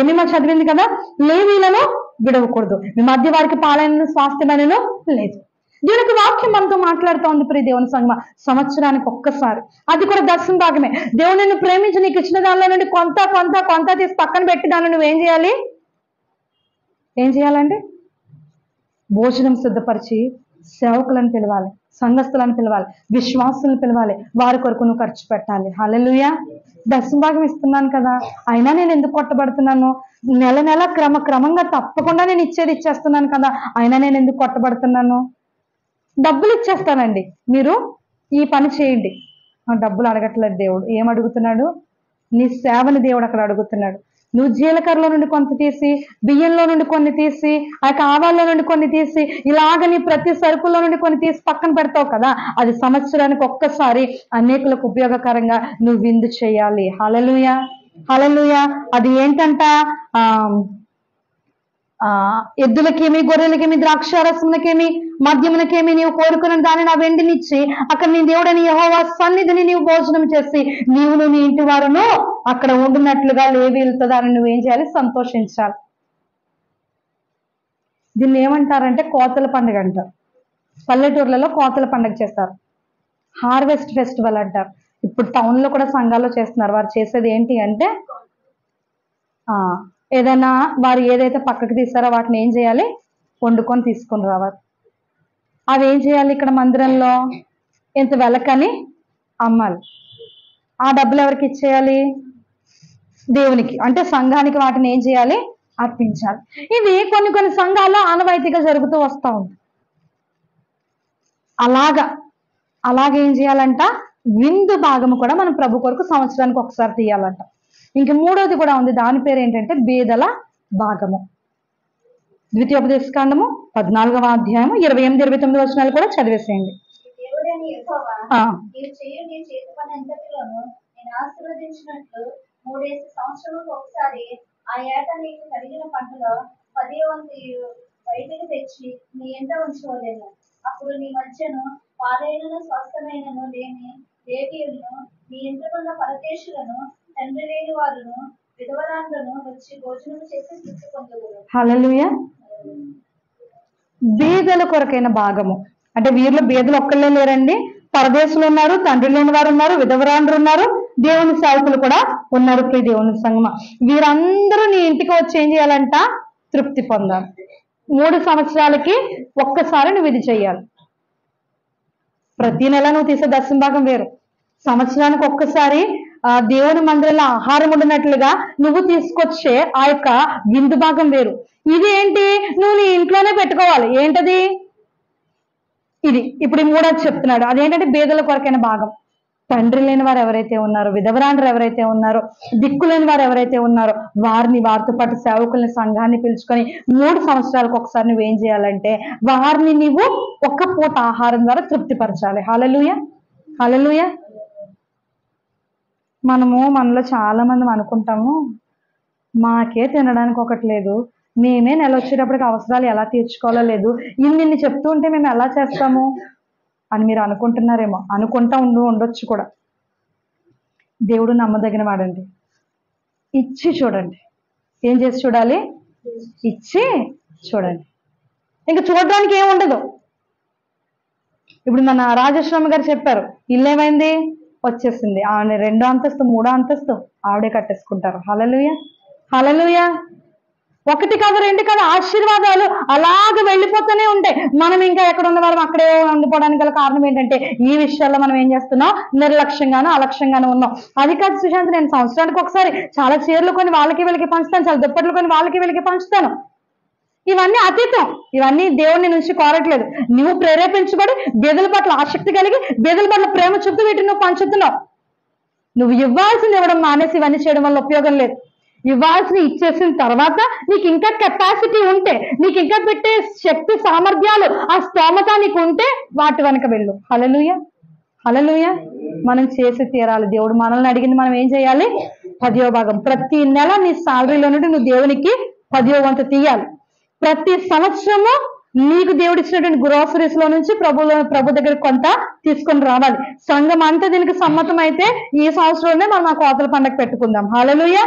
ఎనిమ చదివింది కదా, లేవీలను విడవకూడదు, మీ మధ్య వారికి పాలైన స్వాస్థ్యమైనను లేదు. దేవునికి వాక్యం మనతో మాట్లాడుతూ ఉంది ప్రియ దేవుని సంగమా. సంవత్సరానికి ఒక్కసారి, అది కూడా దశమ భాగమే. దేవుడు నిన్ను ప్రేమించి నీకు ఇచ్చిన దానిలో నుండి కొంత కొంత కొంత తీసి పక్కన పెట్టి దాన్ని నువ్వేం చేయాలి, ఏం చేయాలంటే భోజనం సిద్ధపరిచి సేవకులను పిలవాలి, సంఘస్థులను పిలవాలి, విశ్వాసులను పిలవాలి, వారి కొరకు నువ్వు ఖర్చు పెట్టాలి. హల్లెలూయా. దశమ భాగం ఇస్తున్నాను కదా, అయినా నేను ఎందుకు కొట్టబడుతున్నాను? నెల నెల క్రమంగా తప్పకుండా నేను ఇచ్చేస్తున్నాను కదా, అయినా నేను ఎందుకు కొట్టబడుతున్నాను? డబ్బులు ఇచ్చేస్తానండి, మీరు ఈ పని చేయండి, డబ్బులు అడగట్లేదు దేవుడు. ఏం అడుగుతున్నాడు? నీ సేవని దేవుడు అక్కడ అడుగుతున్నాడు. నువ్వు జీలకర్రలో నుండి కొంత తీసి, బియ్యంలో నుండి కొన్ని తీసి, ఆ ఆవాల్లో నుండి కొన్ని తీసి, ఇలాగ నీ ప్రతి సరుకుల్లో నుండి కొన్ని తీసి పక్కన పెడతావు కదా, అది సంవత్సరానికి ఒక్కసారి అనేకులకు ఉపయోగకరంగా నువ్వు విందు చేయాలి. హల్లెలూయా, హల్లెలూయా. అది ఏంటంట? ఎద్దులకేమి, గొర్రెలకేమి, ద్రాక్షారసములకేమి, మద్యములకేమి నీవు కోరుకున్న దాన్ని నా వెండినిచ్చి అక్కడ నీ దేవుడని యెహోవా సన్నిధిని నీవు భోజనం చేసి నీవును నీ ఇంటి వారును అక్కడ ఉండునట్లుగా లేవీయులతో దాన్ని నువ్వేం చేయాలి? సంతోషించాలి. దీన్ని ఏమంటారంటే కోతల పండుగ అంటారు. పల్లెటూర్లలో కోతల పండుగ చేస్తారు. హార్వెస్ట్ ఫెస్టివల్ అంటారు. ఇప్పుడు టౌన్లో కూడా సంఘాల్లో చేస్తున్నారు. వారు చేసేది ఏంటి అంటే ఏదైనా వారు ఏదైతే పక్కకు తీస్తారో వాటిని ఏం చేయాలి? వండుకొని తీసుకొని రావాలి. అవి ఏం చేయాలి? ఇక్కడ మందిరంలో ఇంత వెలకని అమ్మాలి. ఆ డబ్బులు ఎవరికి ఇచ్చేయాలి? దేవునికి, అంటే సంఘానికి వాటిని ఏం చేయాలి? అర్పించాలి. ఇది కొన్ని కొన్ని సంఘాల్లో ఆనవాయితీగా జరుగుతూ వస్తూ ఉంది. అలాగేం చేయాలంట? విందు భాగము కూడా మనం ప్రభు కొరకు సంవత్సరానికి ఒకసారి తీయాలంట. ఇంక మూడోది కూడా ఉంది. దాని పేరు ఏంటంటే బేదల భాగము. ద్వితీయోపదేశకాండము 14వ అధ్యాయము 28, 29 వచనాలు కూడా చదివేసేయండి. దేవుడైన యెహోవా నీవు చేయు నీ చేతి పని అంతటిలోను నేను ఆశీర్వదించినట్లు 3 సంవత్సరములకు ఒకసారి ఆ ఏట నీకు కలిగిన పంటలో 10వ వంతు బయటకు తెచ్చి నీ ఎంట ఉంచుకోలేను. అప్పుడు నీ మధ్యను పాలైనను స్వస్థమైనను లేని లేవీయులను, నీ ఇంటికున్న పరదేశులను, తండ్రి లేని వారును, విధవరాండ్లను వచ్చి భోజనం చేసి తృప్తి పొందుదురు. హల్లెలూయా. బీదల కొరకైన భాగము అంటే వీరిలో బీదలు ఒక్కళ్ళే లేరండి. పరదేశులు ఉన్నారు, తండ్రి లేని వారు ఉన్నారు, విధవరాండ్రు ఉన్నారు, దేవుని సేవకులు కూడా ఉన్నారు. ప్రియ దేవుని సంగమా, వీరందరూ నీ ఇంటికి వచ్చి ఏం చేయాలంట? తృప్తి పొందాలి. 3 సంవత్సరాలకి ఒక్కసారి నువ్వు ఇది చెయ్యాలి. ప్రతి నెల నువ్వు తీసే దశమ భాగం వేరు. సంవత్సరానికి ఒక్కసారి దేవుని మందిరంలో ఆహారం ఉండినట్లుగా నువ్వు తీసుకొచ్చే ఆ యొక్క విందు భాగం వేరు. ఇది ఏంటి? నువ్వు నీ ఇంట్లోనే పెట్టుకోవాలి. ఏంటది? ఇది ఇప్పుడు 3వ చెప్తున్నాడు. అదేంటంటే బేదల కొరకైన భాగం. తండ్రి లేని వారు ఎవరైతే ఉన్నారో, విధవరాండ్రు ఎవరైతే ఉన్నారో, దిక్కులేని వారు ఎవరైతే ఉన్నారో వారితో పాటు సేవకుల్ని, సంఘాన్ని పిలుచుకొని 3 సంవత్సరాలకు ఒకసారి నువ్వేం చేయాలంటే వారిని నీవు ఒక్క పూట ఆహారం ద్వారా తృప్తిపరచాలి. హల్లెలూయా, హల్లెలూయా. మనలో చాలా మంది అనుకుంటాము, మాకే తినడానికి ఒకటి లేదు, మేమే నెల వచ్చేటప్పటికి అవసరాలు ఎలా తీర్చుకోవాలో లేదు, ఇన్ని చెప్తూ ఉంటే మేము ఎలా చేస్తాము అని మీరు అనుకుంటున్నారేమో. అనుకుంటా ఉండొచ్చు కూడా. దేవుడు నమ్మదగిన వాడండి. ఇచ్చి చూడండి. ఏం చేసి చూడాలి? ఇచ్చి చూడండి. ఇంకా చూడడానికి ఏముండదు. ఇప్పుడు మన రాజేశ్వరమ్మ గారు చెప్పారు, ఇల్లు ఏమైంది? వచ్చేసింది. ఆవిడ 2వ అంతస్తు 3వ అంతస్తు ఆవిడే కట్టేసుకుంటారు. హల్లెలూయా, హల్లెలూయా. 1 కాదు 2 కాదు, ఆశీర్వాదాలు అలాగ వెళ్ళిపోతూనే ఉంటాయి. మనం ఇంకా ఎక్కడ ఉన్న వారు అక్కడే ఉండిపోవడానికి గల కారణం ఏంటంటే ఈ విషయాల్లో మనం ఏం చేస్తున్నాం? నిర్లక్ష్యంగానూ అలక్ష్యంగానూ ఉన్నాం. అది కాదు సుశాంత్, నేను సంవత్సరానికి ఒకసారి చాలా చీరలు కొని వాళ్ళకి వీళ్ళకి పంచుతాను, చాలా దుప్పట్లు కొని వాళ్ళకి వీళ్ళకి పంచుతాను. ఇవన్నీ అతీతం. ఇవన్నీ దేవుని నుంచి కోరట్లేదు. నువ్వు ప్రేరేపించబడి బేదల పట్ల ఆసక్తి కలిగి బేదల పట్ల ప్రేమ చూపుతూ వీటిని నువ్వు పంచుతున్నావు. నువ్వు ఇవ్వాల్సింది ఇవ్వడం మానేసి ఇవన్నీ చేయడం వల్ల ఉపయోగం లేదు. ఇవ్వాల్సిన ఇచ్చేసిన తర్వాత నీకు ఇంకా కెపాసిటీ ఉంటే, నీకు ఇంకా పెట్టే శక్తి సామర్థ్యాలు ఆ స్తోమత నీకు ఉంటే వాటి వెనక వెళ్ళు. హల్లెలూయా, హల్లెలూయా. మనం చేసి తీరాలి. దేవుడు మనల్ని అడిగింది మనం ఏం చేయాలి? 10వ భాగం. ప్రతి నెల నీ సాలరీలో నుండి నువ్వు దేవునికి 10వ వంతు తీయాలి. ప్రతి సంవత్సరము నీకు దేవుడు ఇచ్చినటువంటి గ్రోసరీస్ లో నుంచి ప్రభు దగ్గర కొంత తీసుకొని రావాలి. సంఘం అంతా దీనికి సమ్మతం అయితే ఈ సంవత్సరంలోనే మనం ఆ కోతల పండుగ పెట్టుకుందాం. హల్లెలూయా.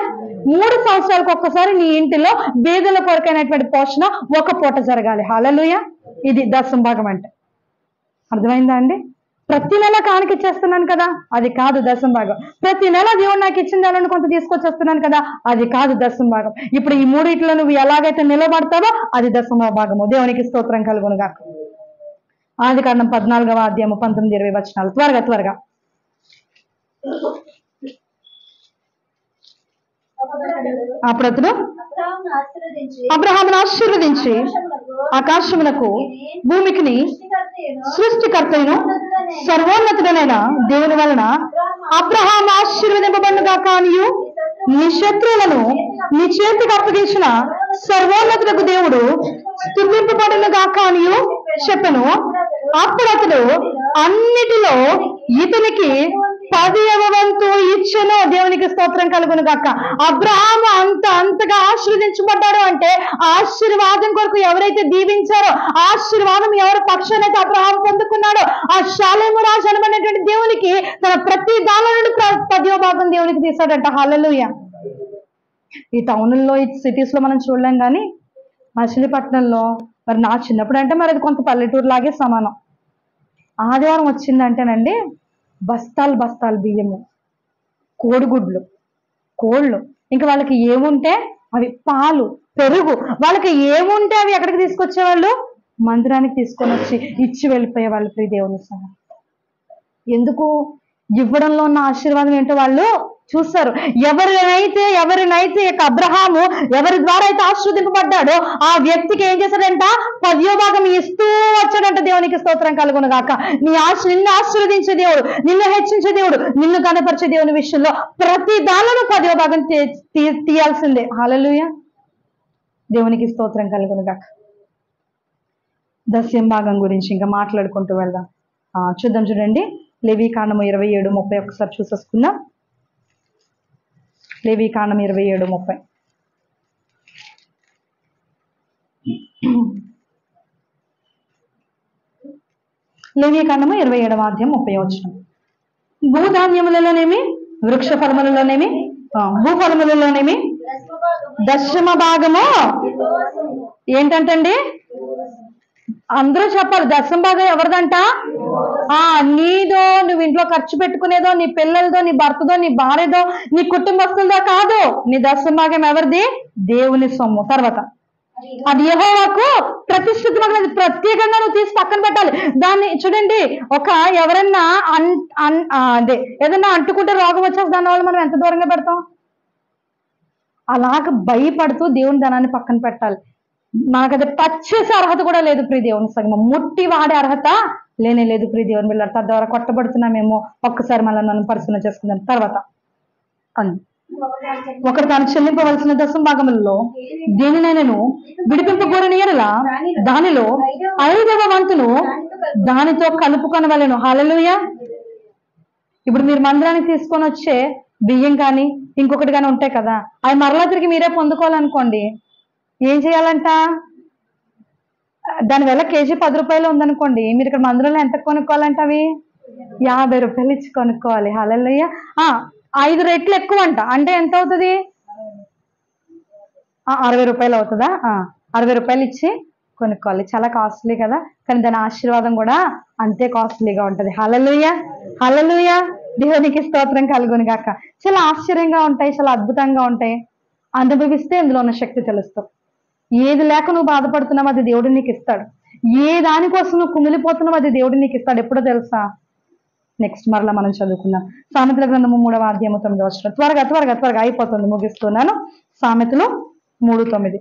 3 సంవత్సరాలకు ఒక్కసారి నీ ఇంటిలో బీదల కొరకైనటువంటి పోషణ ఒక పూట జరగాలి. హల్లెలూయా. ఇది దశమ భాగం అంటే. అర్థమైందా అండి? ప్రతి నెల కానుక ఇచ్చేస్తున్నాను కదా, అది కాదు దశమ భాగం. ప్రతి నెల దేవుడు నాకు ఇచ్చిన దానిని కొంత తీసుకొచ్చేస్తున్నాను కదా, అది కాదు దశమ భాగం. ఇప్పుడు ఈ 3 నువ్వు ఎలాగైతే నిలబడతావో అది దశమ భాగము. దేవునికి స్తోత్రం కలుగునుగాక. ఆదికాండం 14వ అధ్యాయము 19, 20 వచనాలు. త్వరగా అప్పుడు అతడు అబ్రహామును ఆశీర్వదించి ఆకాశములకు భూమికిని సృష్టికర్తను సర్వోన్నతుడనైన దేవుని వలన అబ్రహాం ఆశీర్వదింపబడును గాక అనియు నీ శత్రువులను నీ చేతికి అప్పగించిన సర్వోన్నతులకు దేవుడు స్తుతింపబడును గాక అనియు చెప్పను. అప్పుడు అతడు అన్నిటిలో ఇతనికి 10వ వంతు ఇచ్చెను. దేవునికి స్తోత్రం కలుగును గాక. అబ్రహాము అంతగా ఆశీర్వదించబడ్డాడు అంటే ఆశీర్వాదం కొరకు ఎవరైతే దీవించారో, ఆశీర్వాదం ఎవరి పక్షానైతే అబ్రహాం పొందుకున్నాడో, ఆ షాలేము రాజు అనబడినటువంటి దేవునికి తన ప్రతి దానిలో నుండి 10వ భాగం దేవునికి తీశాడంట. హల్లెలూయా. ఈ టౌన్లో, ఈ సిటీస్ లో మనం చూడలేం, కానీ మచిలీపట్నంలో మరి నా చిన్నప్పుడు అంటే మరి అది కొంత పల్లెటూరు లాగే సమానం. ఆదివారం వచ్చిందంటేనండి బస్తాలు బస్తాలు బియ్యము, కోడిగుడ్లు, కోళ్ళు, ఇంకా వాళ్ళకి ఏముంటే అవి, పాలు, పెరుగు, వాళ్ళకి ఏముంటే అవి ఎక్కడికి తీసుకొచ్చేవాళ్ళు? మందిరానికి తీసుకొని వచ్చి ఇచ్చి వెళ్ళిపోయేవాళ్ళు. ప్రియ దేవుని సంగం ఎందుకు? ఇవ్వడంలో ఉన్న ఆశీర్వాదం ఏంటో వాళ్ళు చూస్తారు. ఎవరినైతే అబ్రహాము ఎవరి ద్వారా అయితే ఆశీర్వదింపబడ్డాడో ఆ వ్యక్తికి ఏం చేశాడంట? 10వ భాగం ఇస్తూ వచ్చాడంట. దేవునికి స్తోత్రం కలుగును గాక. నిన్ను ఆశీర్వదించే దేవుడు, నిన్ను హెచ్చించే దేవుడు, నిన్ను కనపరిచే దేవుని విషయంలో ప్రతి దానిలో 10వ భాగం తీయాల్సిందే. హల్లెలూయా. దేవునికి స్తోత్రం కలుగును గాక. దశమ భాగం గురించి ఇంకా మాట్లాడుకుంటూ వెళ్దాం. చూద్దాం, చూడండి. లేవీకాండము 27:30 ఒకసారి చూసేసుకుందాం. లేవీకాండం 27:30. లేవీకాండము 27:30. భూధాన్యములలోనేమి, వృక్ష ఫలములలోనేమి, భూఫలములలోనేమి దశమ భాగము ఏంటంటండి? అందరూ చెప్పాలి. దశమ భాగం ఎవరిదంట? నీదో, నువ్వు ఇంట్లో ఖర్చు పెట్టుకునేదో, నీ పిల్లలదో, నీ భర్తదో, నీ భార్యదో, నీ కుటుంబస్తులదో కాదు. నీ దశమ భాగం ఎవరిది? దేవుని సొమ్ము. తర్వాత అది యెహోవాకు ప్రతిష్ఠితమైనది. ప్రత్యేకంగా నువ్వు తీసి పక్కన పెట్టాలి. దాన్ని చూడండి, ఎవరన్నా అదే ఏదన్నా అంటుకుంటే రోగం వచ్చేసి దాని వల్ల మనం ఎంత దూరంగా పెడతాం? అలాగ భయపడుతూ దేవుని ధనాన్ని పక్కన పెట్టాలి. మనకు అది టచ్ చేసే అర్హత కూడా లేదు ప్రియ దేవుని సంగమం. ముట్టి వాడే అర్హత లేనే లేదు ప్రియ దేవుని పిల్లలు. తద్వారా కొట్టబడుతున్నామేమో ఒక్కసారి మళ్ళీ నన్ను పరిశీలన చేసుకుందాం. తర్వాత ఒకరు తాను చెల్లింపవలసిన దశమ భాగములలో దేనినైనాను విడిపింపకూడని ఎడల దానిలో 5వ వంతును దానితో కలుపుకొనవలెను. హల్లెలూయా. ఇప్పుడు మీరు మందిరానికి తీసుకొని వచ్చే బియ్యం కానీ ఇంకొకటి కానీ ఉంటాయి కదా, అవి మరలా తిరిగి మీరే పొందుకోవాలనుకోండి, ఏం చేయాలంట? దాని వల్ల కేజీ 10 రూపాయలు ఉందనుకోండి, మీరు ఇక్కడ మందిరంలో ఎంత కొనుక్కోవాలంట? అవి 50 రూపాయలు ఇచ్చి కొనుక్కోవాలి. హల్లెలూయా. 5 రెట్లు ఎక్కువ అంట. అంటే ఎంత అవుతుంది? 60 రూపాయలు అవుతుందా? 60 రూపాయలు ఇచ్చి కొనుక్కోవాలి. చాలా కాస్ట్లీ కదా, కానీ దాని ఆశీర్వాదం కూడా అంతే కాస్ట్లీగా ఉంటది. హల్లెలూయా. హల్లెలూయా. దేవునికి స్తోత్రం కలుగును గాక. చాలా ఆశ్చర్యంగా ఉంటాయి, చాలా అద్భుతంగా ఉంటాయి. అనుభవిస్తే ఇందులో ఉన్న శక్తి తెలుస్తాం. ఏది లేక నువ్వు బాధపడుతున్నావు అది దేవుడు నీకు ఇస్తాడు. ఏ దానికోసం నువ్వు కుమిలిపోతున్నావు అది దేవుడు నీకు ఇస్తాడు. ఎప్పుడో తెలుసా? నెక్స్ట్ మరలా మనం చదువుకుందాం. సామెతల గ్రంథము 3వ అధ్యాయము 9వ వచనం. త్వరగా అయిపోతుంది, ముగిస్తున్నాను. సామెతలు 3:9.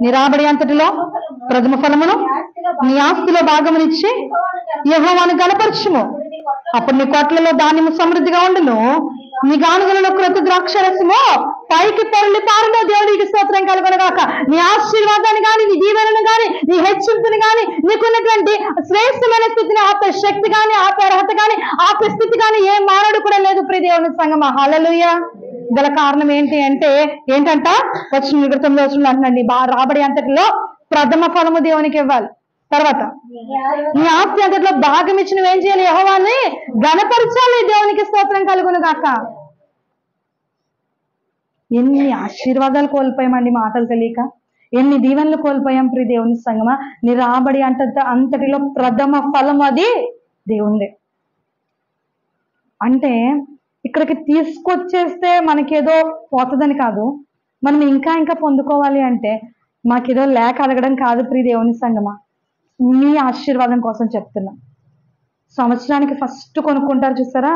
నీ రాబడి అంతటిలో ప్రథమ ఫలమును నీ ఆస్తిలో భాగమునిచ్చి యెహోవాను గణపరచుము. అప్పుడు నీ కొట్లలో ధాన్యము సమృద్ధిగా ఉండును, నీ గానుగలలో క్రొత్త ద్రాక్షరసము పైకి పొరలి పారును. దేవుడికి స్తోత్రం కలుగును గాక. నీ ఆశీర్వాదాన్ని కానీ, నీ దీవెనను కానీ, నీ హెచ్చింపుని కానీ, నీకున్నటువంటి శ్రేష్టమైన స్థితిని ఆపే శక్తి కానీ, ఆపే అర్హత కానీ, ఆపే స్థితి కానీ ఏ మానవుడు కూడా లేదు ప్రియ దేవుని సంగమా. హల్లెలూయా. గల కారణం ఏంటంట? వచ్చిన 9వ వచనంలో అంటున్నాడు, నీ రాబడి అంతటిలో ప్రథమ ఫలము దేవునికి ఇవ్వాలి. తర్వాత నీ ఆస్తి అంతట్లో భాగం ఇచ్చి నువ్వేం చేయాలి? యెహోవాని గణపరచాలి. దేవునికి స్తోత్రం కలుగును గాక. ఎన్ని ఆశీర్వాదాలు కోల్పోయామండి మాటలు తెలియక, ఎన్ని దీవెనలు కోల్పోయాం ప్రియ దేవుని సంగమా. నీ రాబడి అంతటిలో ప్రథమ ఫలం అది దేవుందే. అంటే ఇక్కడికి తీసుకొచ్చేస్తే మనకేదో పోతుందని కాదు, మనం ఇంకా పొందుకోవాలి అంటే మాకేదో లేక అడగడం కాదు ప్రియ దేవుని సంగమా. మీ ఆశీర్వాదం కోసం చెప్తున్నా. సంవత్సరానికి ఫస్ట్ కొనుక్కుంటారు చూసారా,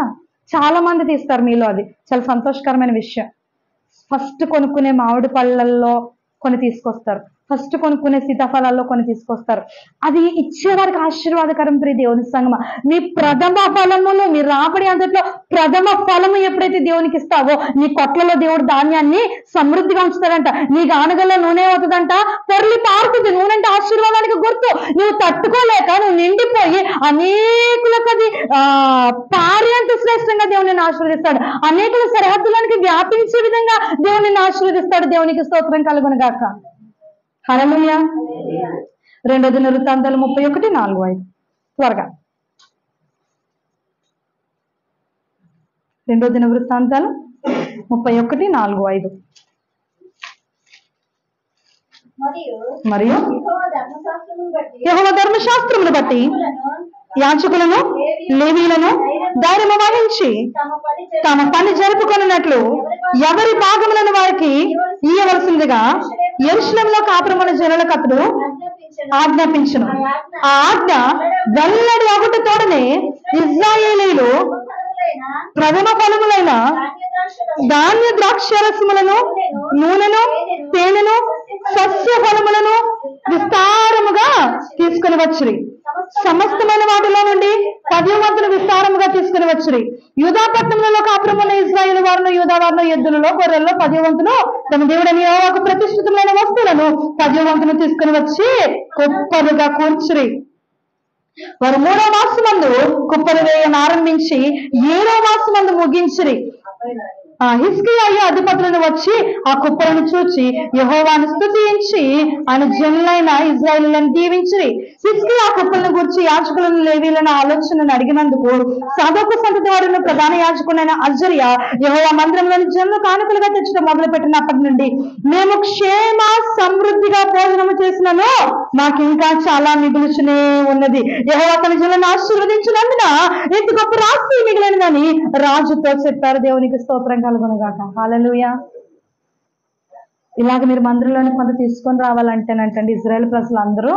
చాలా మంది తీస్తారు మీలో. అది చాలా సంతోషకరమైన విషయం. ఫస్ట్ కొనుక్కునే మామిడి పళ్ళల్లో కొన్ని తీసుకొస్తారు. ఫస్ట్ కొనుక్కునే సీతాఫలాల్లో కొన్ని తీసుకొస్తారు. అది ఇచ్చేవారికి ఆశీర్వాదకరం ప్రియ దేవుని సంగమా. మీ ప్రథమ ఫలములు, మీ రాబడి అంతట్లో ప్రథమ ఫలము ఎప్పుడైతే దేవునికి ఇస్తావో నీ కొట్లలో దేవుడు ధాన్యాన్ని సమృద్ధిగా ఉంచుతాడంట. నీ గానగల్లో నూనె అవుతుందంట, పొర్లి పారుతుంది. నూనె అంటే ఆశీర్వాదానికి గుర్తు. నువ్వు తట్టుకోలేక నువ్వు నిండిపోయి అనేకులకు అది పారేంత శ్రేష్టంగా దేవుని ఆశీర్వదిస్తాడు. అనేకుల సరిహద్దులోనికి వ్యాపించే విధంగా దేవుని ఆశీర్వదిస్తాడు. దేవునికి స్తోత్రం కలుగును గాక. హల్లెలూయా. 2 దినవృత్తాంతాలు 31:4-5 త్వరగా. 2 దినవృత్తాంతాలు 31:4-5. మరియు యెహోవా ధర్మశాస్త్రమును బట్టి యాజకులను లేవీయులను ధైర్యము వహించి తమ పని జరుపుకొనున్నట్లు ఎవరి భాగములను వారికి ఇయ్యవలసిందిగా యెరూషలేములో కాపురమున్న జనులకు అతడు ఆజ్ఞాపించును. ఆ ఆజ్ఞ వెల్లడి ఒకట తోడనే ఇశ్రాయేలీయులు ప్రథమ ఫలములైన ధాన్య ద్రాక్షరసములను, నూనెను, తేనెను, సస్య ఫలములను విస్తారముగా తీసుకుని వచ్చిరి. సమస్తమైన వాటిలో నుండి 10వ వంతును విస్తారముగా తీసుకుని వచ్చిరి. యూదా పట్టణంలో కాపురమున్న ఇశ్రాయేలు వారును, యూదా వారును ఎద్దులలో, గొర్రెల్లో 10వ వంతును తమ దేవుడైన యెహోవాకు ప్రతిష్ఠితమైన వస్తువులను 10వ వంతును తీసుకుని వచ్చి కుప్పలుగా కూర్చురి. వారు 3వ మాసమందు కుప్పలు వేయను ఆరంభించి 7వ మాసమందు ముగించిరి. హిజ్కియా అధిపతులను వచ్చి ఆ కుప్పలను చూచి యెహోవాను స్తుతించి ఆయన జనులైన ఇశ్రాయేలులను దీవించిరి. హిజ్కియా ఆ కుప్పలను గురించి యాజకులను లేవీయులను ఆలోచనను అడిగినందుకు సాదోకు సంతతి వాడును ప్రధాన యాజకుడైన అజర్యా యెహోవా మందిరంలోని జనులు కానుకలుగా తెచ్చడం మొదలు పెట్టినప్పటి నుండి మేము క్షేమ సమృద్ధిగా భోజనము చేసినను మాకు ఇంకా చాలా మిగులుచునే ఉన్నది. యెహోవా తన జనులను ఆశీర్వదించినందున ఇంత గొప్ప రాశి మిగిలినదని రాజుతో చెప్పారు. దేవునికి స్తోత్రం కలుగునుగాక. హల్లెలూయా. ఇలాగ మీరు మందిరంలోని కొంత తీసుకొని రావాలంటేనంటండి ఇజ్రాయెల్ ప్రజలు అందరూ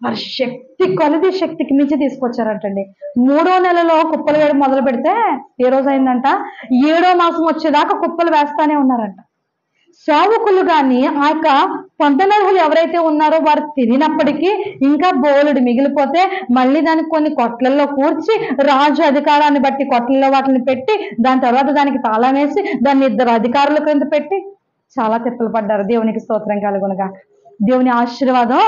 వారి శక్తి కొలది శక్తికి మించి తీసుకొచ్చారంటండి. 3వ నెలలో కుప్పలు వేయడం మొదలు పెడితే ఏ రోజు అయిందంట, 7వ మాసం వచ్చేదాకా కుప్పలు వేస్తానే ఉన్నారంట. సేవకులు కానీ ఆ యొక్క పంటనర్హులు ఎవరైతే ఉన్నారో వారు తిరిగినప్పటికీ ఇంకా బోలుడు మిగిలిపోతే మళ్ళీ దానికి కొన్ని కొట్లల్లో కూర్చి రాజు అధికారాన్ని బట్టి కొట్లలో వాటిని పెట్టి దాని తర్వాత దానికి తాళం వేసి దాన్ని 2 అధికారుల కింద పెట్టి చాలా తిప్పలు పడ్డారు. దేవునికి స్తోత్రం కలుగునుగా. దేవుని ఆశీర్వాదం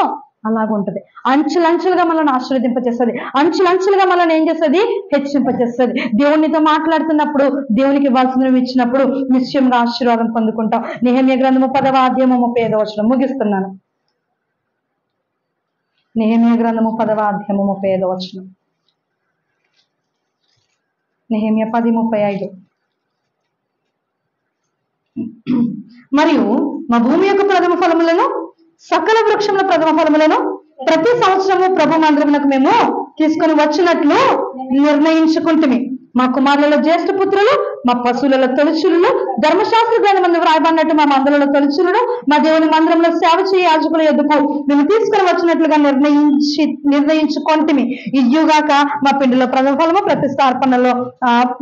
అలాగుంటది. అంచులంచులుగా మనల్ని ఆశీర్వదింపచేస్తుంది. అంచులంచులుగా మనల్ని ఏం చేస్తుంది? హెచ్చింపచేస్తుంది. దేవునితో మాట్లాడుతున్నప్పుడు దేవునికి ఇవ్వాల్సినవి ఇచ్చినప్పుడు నిశ్చయంగా ఆశీర్వాదం పొందుకుంటాం. నెహెమ్యా గ్రంథము 10వ అధ్యాయము 35వ వచనం ముగిస్తున్నాను. నెహెమ్యా గ్రంథము 10వ అధ్యాయము 35వ వచనం. నెహెమ్యా 10:35. మరియు మా భూమి యొక్క ప్రథమ ఫలములను సకల వృక్షముల ప్రథమ ఫలములను ప్రతి సంవత్సరము ప్రభు మందిరమునకు మేము తీసుకొని వచ్చినట్లు నిర్ణయించుకుంటుమి. మా కుమారులలో జ్యేష్ఠ పుత్రులు, మా పశువులలో తొలిచులు, ధర్మశాస్త్ర గ్రంథమందు వ్రాయబడినట్టు మా మందలలో తొలిచులు మా దేవుని మందిరంలో సేవ చేయ యాజకుల ఎదుకు మేము తీసుకొని వచ్చినట్లుగా నిర్ణయించుకుంటుమి. ఇయ్యుగాక మా పిండిలో ప్రథమ ఫలము, ప్రతిష్టార్పణలో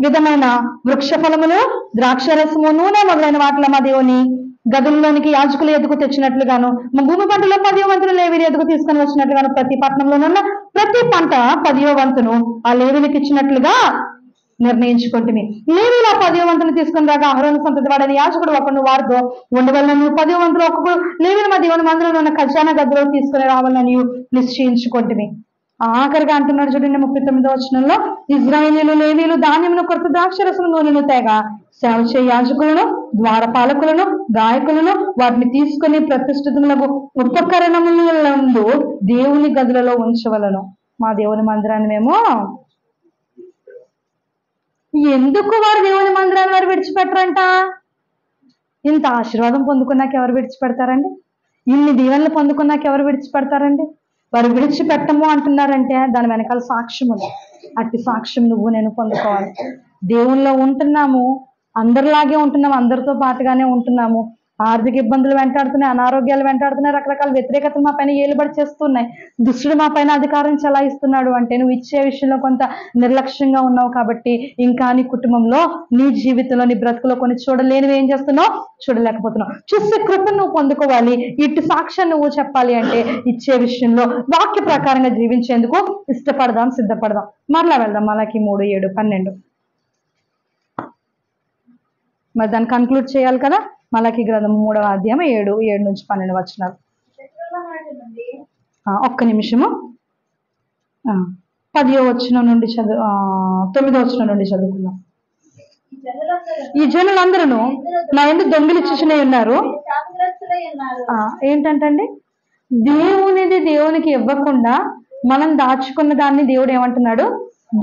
విధమైన వృక్ష ఫలములు, ద్రాక్షరసము, నూనె మొదలైన వాటిలో మా దేవుని గదుల్లోనికి యాజకుల ఎదుగు తెచ్చినట్లుగాను మా భూమి పంటలో 10వ వంతును లేవీయుల ఎదుగు తీసుకొని వచ్చినట్లుగాను ప్రతి పట్టణంలోనున్న ప్రతి పంట 10వ వంతును ఆ లేవీయులకు ఇచ్చినట్లుగా నిర్ణయించుకుంటుమి. లేవీయులు 10వ వంతును తీసుకుని రాగా అహరోను సంతతి వాడని యాజకుడు ఒకడు వారితో ఉండవలనను 10వ వంతులు ఒక్కొక్కడు లేవీయులు మా దేవుని మందిరంలో ఉన్న ఖజానా గదిలో తీసుకుని రావాలని నిశ్చయించుకుంటుమి. ఆఖరిగా అంటున్నాడు చూడండి 39వ వచనంలో, ఇశ్రాయేలీయులు లేవీయులు ధాన్యమును, కొత్త ద్రాక్షరసము, నూనెను తేగా సేవ చేయ యాజకులను, ద్వారపాలకులను, గాయకులను వాటిని తీసుకుని ప్రతిష్ఠితములకు ఉపకరణములందు దేవుని గదులలో ఉంచవలను. మా దేవుని మందిరాన్ని మేము ఎందుకు వారు దేవుని మందిరాన్ని వారు విడిచిపెట్టరంట? ఇంత ఆశీర్వాదం పొందుకున్నాక ఎవరు విడిచిపెడతారండి? ఇన్ని దీవెనలు పొందుకున్నాక ఎవరు విడిచిపెడతారండి? వారు విడిచిపెట్టము అంటున్నారంటే దాని వెనకాల సాక్ష్యం ఉంది. అట్టి సాక్ష్యం నువ్వు నేను పొందుకోవాలి. దేవుల్లో ఉంటున్నాము, అందరిలాగే ఉంటున్నాము, అందరితో పాటుగానే ఉంటున్నాము. ఆర్థిక ఇబ్బందులు వెంటాడుతున్నాయి, అనారోగ్యాలు వెంటాడుతున్నాయి, రకరకాల వ్యతిరేకతలు మా పైన ఏలుబడి చేస్తున్నాయి, దుష్టుడు మా పైన అధికారం చెలాయిస్తున్నాడు అంటే నువ్వు ఇచ్చే విషయంలో కొంత నిర్లక్ష్యంగా ఉన్నావు కాబట్టి ఇంకా నీ కుటుంబంలో, నీ జీవితంలో, నీ బ్రతుకులో కొన్ని చూడలేనివి ఏం చేస్తున్నావు, చూడలేకపోతున్నావు. చూసే కృపను నువ్వు పొందుకోవాలి, ఇటు సాక్ష్యం నువ్వు చెప్పాలి అంటే ఇచ్చే విషయంలో వాక్య ప్రకారంగా జీవించేందుకు ఇష్టపడదాం, సిద్ధపడదాం. మరలా వెళ్దాం మలాకి 3, 7, 12. మరి దాన్ని కన్క్లూడ్ చేయాలి కదా. మలాకి గ్రంథం 3వ అధ్యాయం 7 నుంచి 12 వచనాలు. శత్రువుల నాటి నుండి ఒక్క నిమిషము. 10వ వచనం నుండి 9వ వచనం నుండి చదువుకుందాం. ఈ ఈ జనులందరూ నా యందు దొంగిలించుచునే ఉన్నారు. శాపగ్రస్తులై ఉన్నారు. ఏంటంటండి, దేవునిది దేవునికి ఇవ్వకుండా మనం దాచుకున్న దాన్ని దేవుడు ఏమంటున్నాడు,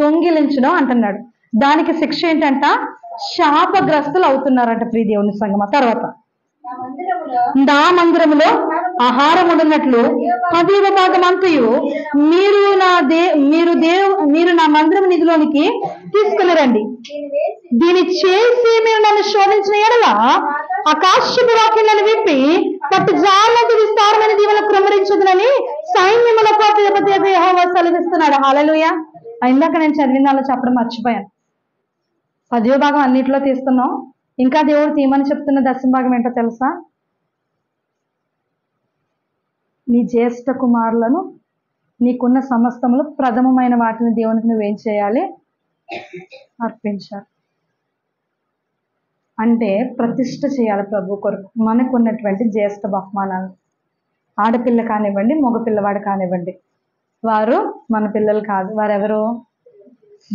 దొంగిలించడం అంటున్నాడు. దానికి శిక్ష ఏంటంట, శాపగ్రస్తులు అవుతున్నారంట ప్రియ దేవుని సంగమా. తర్వాత నా మందిరములో నా మందిరములో ఆహారం ఉన్నట్లు 10వ భాగం అంతయు మీరు నా మందిరం నిధిలోనికి తీసుకుని రండి. దీన్ని వేసి దీని చేసి మీరు నన్ను శోధించిన ఎడల ఆకాశపు వాక్యాలను విప్పి పట్టు జాలంటి విస్తారమైన దీవెన కుమ్మరించదునని సైన్యములకు అధిపతి యెహోవా సెలవిస్తున్నాడు. హల్లెలూయా. ఇందాక నేను చదివిన దానిలో చెప్పడం మర్చిపోయాను. 10వ భాగం అన్నిట్లో తీస్తున్నాం. ఇంకా దేవుడు తీయమని చెప్తున్న 10వ భాగం ఏంటో తెలుసా, నీ జ్యేష్ఠ కుమారులను, నీకున్న సమస్తములు ప్రథమమైన వాటిని దేవునికి నువ్వేం చేయాలి, అర్పించాలి. అంటే ప్రతిష్ఠ చేయాలి ప్రభు కొరకు. మనకున్నటువంటి జ్యేష్ఠ బహుమానాలు, ఆడపిల్ల కానివ్వండి, మగ పిల్లవాడు కానివ్వండి, వారు మన పిల్లలు కాదు. వారెవరు,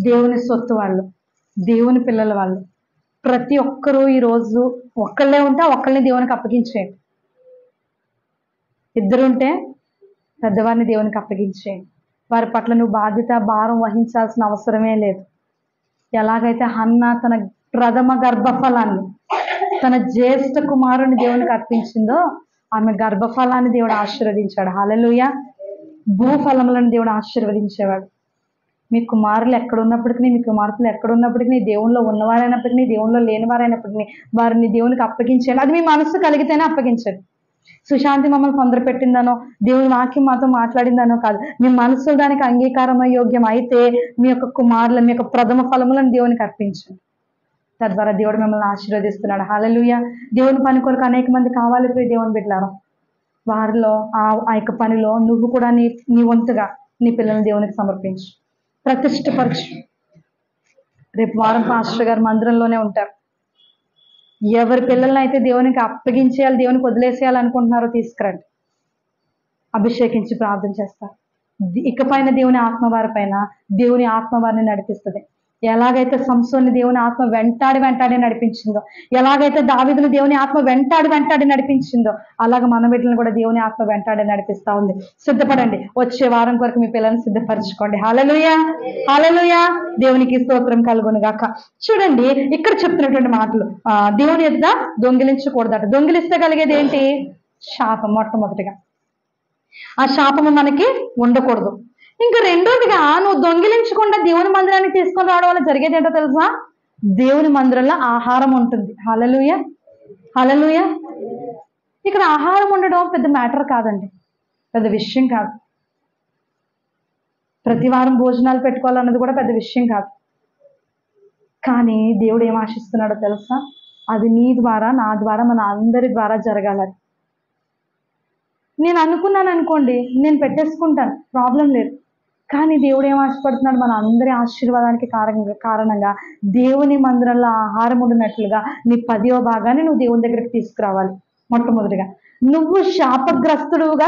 దేవుని సొత్తు వాళ్ళు, దేవుని పిల్లల వాళ్ళు. ప్రతి ఒక్కరూ ఈరోజు ఒక్కళ్ళే ఉంటే ఒక్కళ్ళని దేవునికి అప్పగించేయండి. ఇద్దరుంటే పెద్దవారిని దేవునికి అప్పగించేయండి. వారి పట్ల నువ్వు బాధ్యత భారం వహించాల్సిన అవసరమే లేదు. ఎలాగైతే హన్నా తన ప్రథమ గర్భఫలాన్ని, తన జ్యేష్ఠ కుమారుని దేవునికి అర్పించిందో ఆమె గర్భఫలాన్ని దేవుడు ఆశీర్వదించాడు. హల్లెలూయా. భూఫలములను దేవుడు ఆశీర్వదించేవాడు. మీ కుమారులు ఎక్కడున్నప్పటికీ, మీ కుమార్తెలు ఎక్కడున్నప్పటికీ, దేవుల్లో ఉన్నవారైనప్పటికీ, దేవుల్లో లేనివారైనప్పటికీ వారిని దేవునికి అప్పగించండి. అది మీ మనసు కలిగితేనే అప్పగించండి. సుశాంతి మమ్మల్ని తొందరపెట్టిందనో, దేవుని వాక్యం మాతో మాట్లాడిందనో కాదు. మీ మనసు దానికి అంగీకారం యోగ్యం అయితే మీ యొక్క కుమారులను, మీ యొక్క ప్రథమ ఫలములను దేవునికి అర్పించండి. తద్వారా దేవుడు మిమ్మల్ని ఆశీర్వదిస్తున్నాడు. హల్లెలూయా. దేవుని పని కొరకు అనేక మంది కావాలి ప్రియ దేవుని బిడ్డలారా. వారిలో ఆ యొక్క పనిలో నువ్వు కూడా నీ వంతుగా నీ పిల్లల్ని దేవునికి సమర్పించు, ప్రతిష్టపరచు. రేపు వారం పాస్టర్ గారు మందిరంలోనే ఉంటారు. ఎవరి పిల్లల్ని అయితే దేవునికి అప్పగించేయాలి, దేవునికి వదిలేసేయాలనుకుంటున్నారో తీసుకురండి, అభిషేకించి ప్రార్థన చేస్తారు. ఇకపైన దేవుని ఆత్మ వారి పైన, దేవుని ఆత్మ వారిని నడిపిస్తుంది. ఎలాగైతే సంసోన్ని దేవుని ఆత్మ వెంటాడి నడిపించిందో, ఎలాగైతే దావీదును దేవుని ఆత్మ వెంటాడి నడిపించిందో, అలాగ మన బిడ్డలను కూడా దేవుని ఆత్మ వెంటాడి నడిపిస్తా ఉంది. సిద్ధపడండి. వచ్చే వారం కొరకు మీ పిల్లల్ని సిద్ధపరచుకోండి. హల్లెలూయా, హల్లెలూయా. దేవునికి స్తోత్రం కలుగును గాక. చూడండి ఇక్కడ చెప్తున్నటువంటి మాటలు, దేవుని ఎదుట దొంగిలించకూడదట. దొంగిలిస్తే కలిగేది ఏంటి, శాపం. మొట్టమొదటిగా ఆ శాపము మనకి ఉండకూడదు. ఇంకా రెండోదిగా నువ్వు దొంగిలించకుండా దేవుని మందిరానికి తీసుకొని రావడం వల్ల జరిగేది ఏంటో తెలుసా, దేవుని మందిరంలో ఆహారం ఉంటుంది. హల్లెలూయా, హల్లెలూయా. ఇక్కడ ఆహారం ఉండడం పెద్ద మ్యాటర్ కాదండి, పెద్ద విషయం కాదు. ప్రతి వారం భోజనాలు పెట్టుకోవాలన్నది కూడా పెద్ద విషయం కాదు. కానీ దేవుడు ఏం ఆశిస్తున్నాడో తెలుసా, అది నీ ద్వారా, నా ద్వారా, మన అందరి ద్వారా జరగాలని. నేను అనుకున్నాను అనుకోండి, నేను పెట్టేసుకుంటాను, ప్రాబ్లం లేదు. కానీ దేవుడు ఏం ఆశపడుతున్నాడు, మన అందరి ఆశీర్వాదానికి కారణంగా దేవుని మందిరంలో ఆహారం ఉండినట్లుగా నీ 10వ భాగాన్ని నువ్వు దేవుని దగ్గరికి తీసుకురావాలి. మొట్టమొదటిగా నువ్వు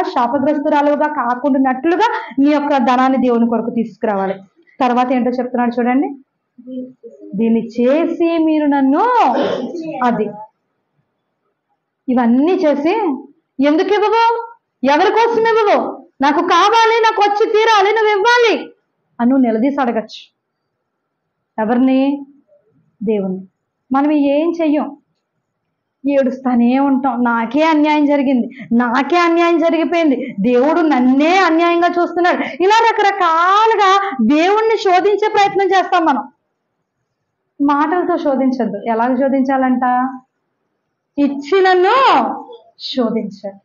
శాపగ్రస్తురాలుగా కాకుండానట్లుగా నీ యొక్క ధనాన్ని దేవుని కొరకు తీసుకురావాలి. తర్వాత ఏంటో చెప్తున్నాడు చూడండి, దీన్ని చేసి మీరు నన్ను, అది ఇవన్నీ చేసి ఎందుకు ఇవ్వవు, ఎవరి కోసం ఇవ్వవు, నాకు కావాలి, నాకు వచ్చి తీరాలి, నువ్వు ఇవ్వాలి అని నువ్వు నిలదీసి అడగచ్చు. ఎవరిని, దేవుణ్ణి. మనం ఏం చెయ్యం, ఏడుస్తానే ఉంటాం. నాకే అన్యాయం జరిగింది, నాకే అన్యాయం జరిగిపోయింది, దేవుడు నన్నే అన్యాయంగా చూస్తున్నాడు. ఇలా రకరకాలుగా దేవుణ్ణి శోధించే ప్రయత్నం చేస్తాం మనం. మాటలతో శోధించద్దు. ఎలాగ శోధించాలంట, ఇచ్చి నన్ను శోధించాడు.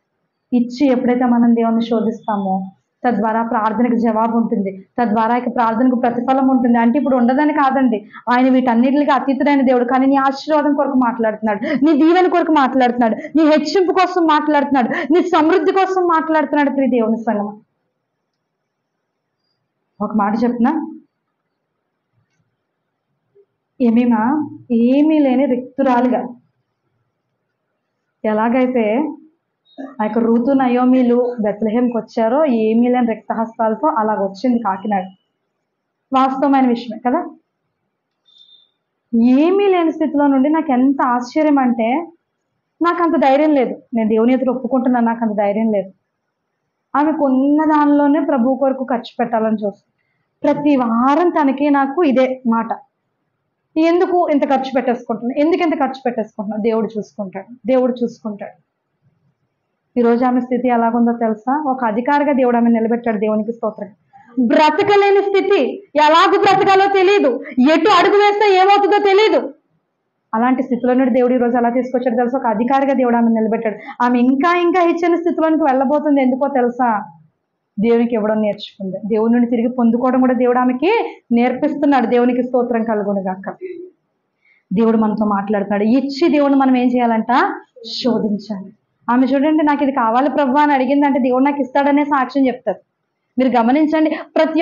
ఇచ్చి ఎప్పుడైతే మనం దేవుణ్ణి శోధిస్తామో తద్వారా ప్రార్థనకు జవాబు ఉంటుంది, తద్వారా ఇక ప్రార్థనకు ప్రతిఫలం ఉంటుంది. అంటే ఇప్పుడు ఉండదని కాదండి, ఆయన వీటన్నిటికి అతీతుడైన దేవుడు. కానీ నీ ఆశీర్వాదం కొరకు మాట్లాడుతున్నాడు, నీ దీవెన కొరకు మాట్లాడుతున్నాడు, నీ హెచ్చింపు కోసం మాట్లాడుతున్నాడు, నీ సమృద్ధి కోసం మాట్లాడుతున్నాడు. ప్రియ దేవుని సంగమా, ఒక మాట చెప్పినా, ఏమీ లేని రిక్తురాలుగా ఎలాగైతే ఆ యొక్క రూతు నయోమీలు బెత్లెహేంకి వచ్చారో ఏమీ లేని రిక్తహస్తాలతో అలాగ వచ్చింది కాకినాడ. వాస్తవమైన విషయమే కదా. ఏమీ లేని స్థితిలో నుండి నాకు ఎంత ఆశ్చర్యం అంటే, నాకు అంత ధైర్యం లేదు, నేను దేవుని ఎదురు ఒప్పుకుంటున్నాను, నాకు అంత ధైర్యం లేదు. ఆమెకు ఉన్న దానిలోనే ప్రభు కొరకు ఖర్చు పెట్టాలని చూస్తుంది. ప్రతి వారం తనకి నాకు ఇదే మాట, ఎందుకు ఇంత ఖర్చు పెట్టేసుకుంటున్నా, ఎందుకు ఇంత ఖర్చు పెట్టేసుకుంటున్నా, దేవుడు చూసుకుంటాడు, దేవుడు చూసుకుంటాడు. ఈరోజు ఆమె స్థితి ఎలాగుందో తెలుసా? ఒక అధికారిగా దేవుడు ఆమె నిలబెట్టాడు. దేవునికి స్తోత్రం. బ్రతకలేని స్థితి, ఎలాగ బ్రతకాలో తెలియదు, ఎటు అడుగు వేస్తే ఏమవుతుందో తెలియదు. అలాంటి స్థితిలో నుండి దేవుడు ఈరోజు ఎలా తీసుకొచ్చాడు తెలుసా? ఒక అధికారిగా దేవుడు ఆమె నిలబెట్టాడు. ఆమె ఇంకా హెచ్చైన స్థితిలోనికి వెళ్ళబోతుంది. ఎందుకో తెలుసా? దేవునికి ఇవ్వడం నేర్చుకుంది, దేవుని నుండి తిరిగి పొందుకోవడం కూడా దేవుడు ఆమెకి నేర్పిస్తున్నాడు. దేవునికి స్తోత్రం కలుగును గాక. దేవుడు మనతో మాట్లాడుతున్నాడు. ఇచ్చి దేవుడిని మనం ఏం చేయాలంట? శోధించాలి. ఆమె చూడండి, నాకు ఇది కావాలి ప్రభు అని అడిగిందంటే దేవుడు నాకు ఇస్తాడనే సాక్ష్యం చెప్తారు. మీరు గమనించండి, ప్రతి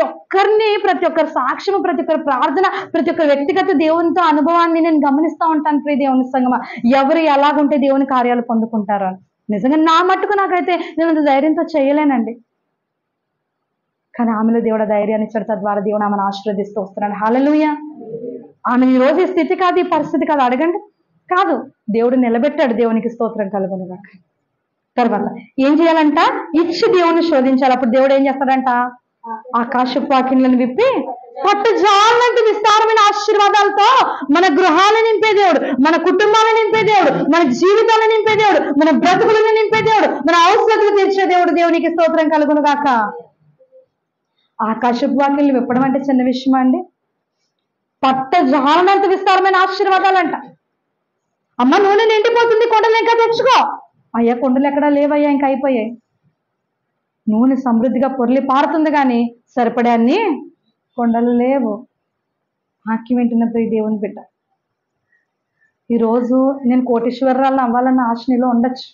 ఒక్కరి సాక్ష్యం, ప్రతి ఒక్కరి ప్రార్థన, ప్రతి ఒక్క వ్యక్తిగత దేవునితో అనుభవాన్ని నేను గమనిస్తూ ఉంటాను. ప్రియ దేవుని సంగమా, ఎవరు ఎలాగుంటే దేవుని కార్యాలు పొందుకుంటారు అని. నిజంగా నా మట్టుకు నాకైతే నేను అంత ధైర్యంతో చేయలేనండి. కానీ ఆమెలో దేవుడు ధైర్యాన్ని ఇచ్చాడు, తద్వారా దేవుడు ఆమెను ఆశీర్వదిస్తూ వస్తున్నాడు. హల్లెలూయా. ఆమె ఈ రోజు ఈ స్థితి కాదు, ఈ పరిస్థితి కాదు, అడగండి, కాదు, దేవుడు నిలబెట్టాడు. దేవునికి స్తోత్రం కలుగును గాక. తర్వాత ఏం చేయాలంట? ఇచ్చి దేవుని శోధించాలి. అప్పుడు దేవుడు ఏం చేస్తాడంట? ఆకాశపు వాకిళ్లను విప్పి పట్టు జాలంటే విస్తారమైన ఆశీర్వాదాలతో మన గృహాలను నింపే దేవుడు, మన కుటుంబాలను నింపే దేవుడు, మన జీవితాలను నింపే దేవుడు, మన బ్రతుకులను నింపే దేవుడు, మన అవసరతలు తీర్చే దేవుడు. దేవునికి స్తోత్రం కలుగును గాక. ఆకాశపు వాకిళ్ళు విప్పడం అంటే చిన్న విషయమా అండి? పట్ట జాలనంత విస్తారమైన ఆశీర్వాదాలంట. అమ్మ, నూనె నిండిపోతుంది, కొండలు ఇంకా తెచ్చుకో. అయ్యా, కొండలు ఎక్కడా లేవయ్యా, ఇంకా అయిపోయాయి. నూనె సమృద్ధిగా పొర్లి పారుతుంది, కానీ సరిపడే అన్ని కొండలు లేవు. వాక్యం వింటున్న ప్రియ దేవుని బిడ్డ, ఈరోజు నేను కోటీశ్వరరాలను అవ్వాలన్న ఆశ నీలో ఉండొచ్చు.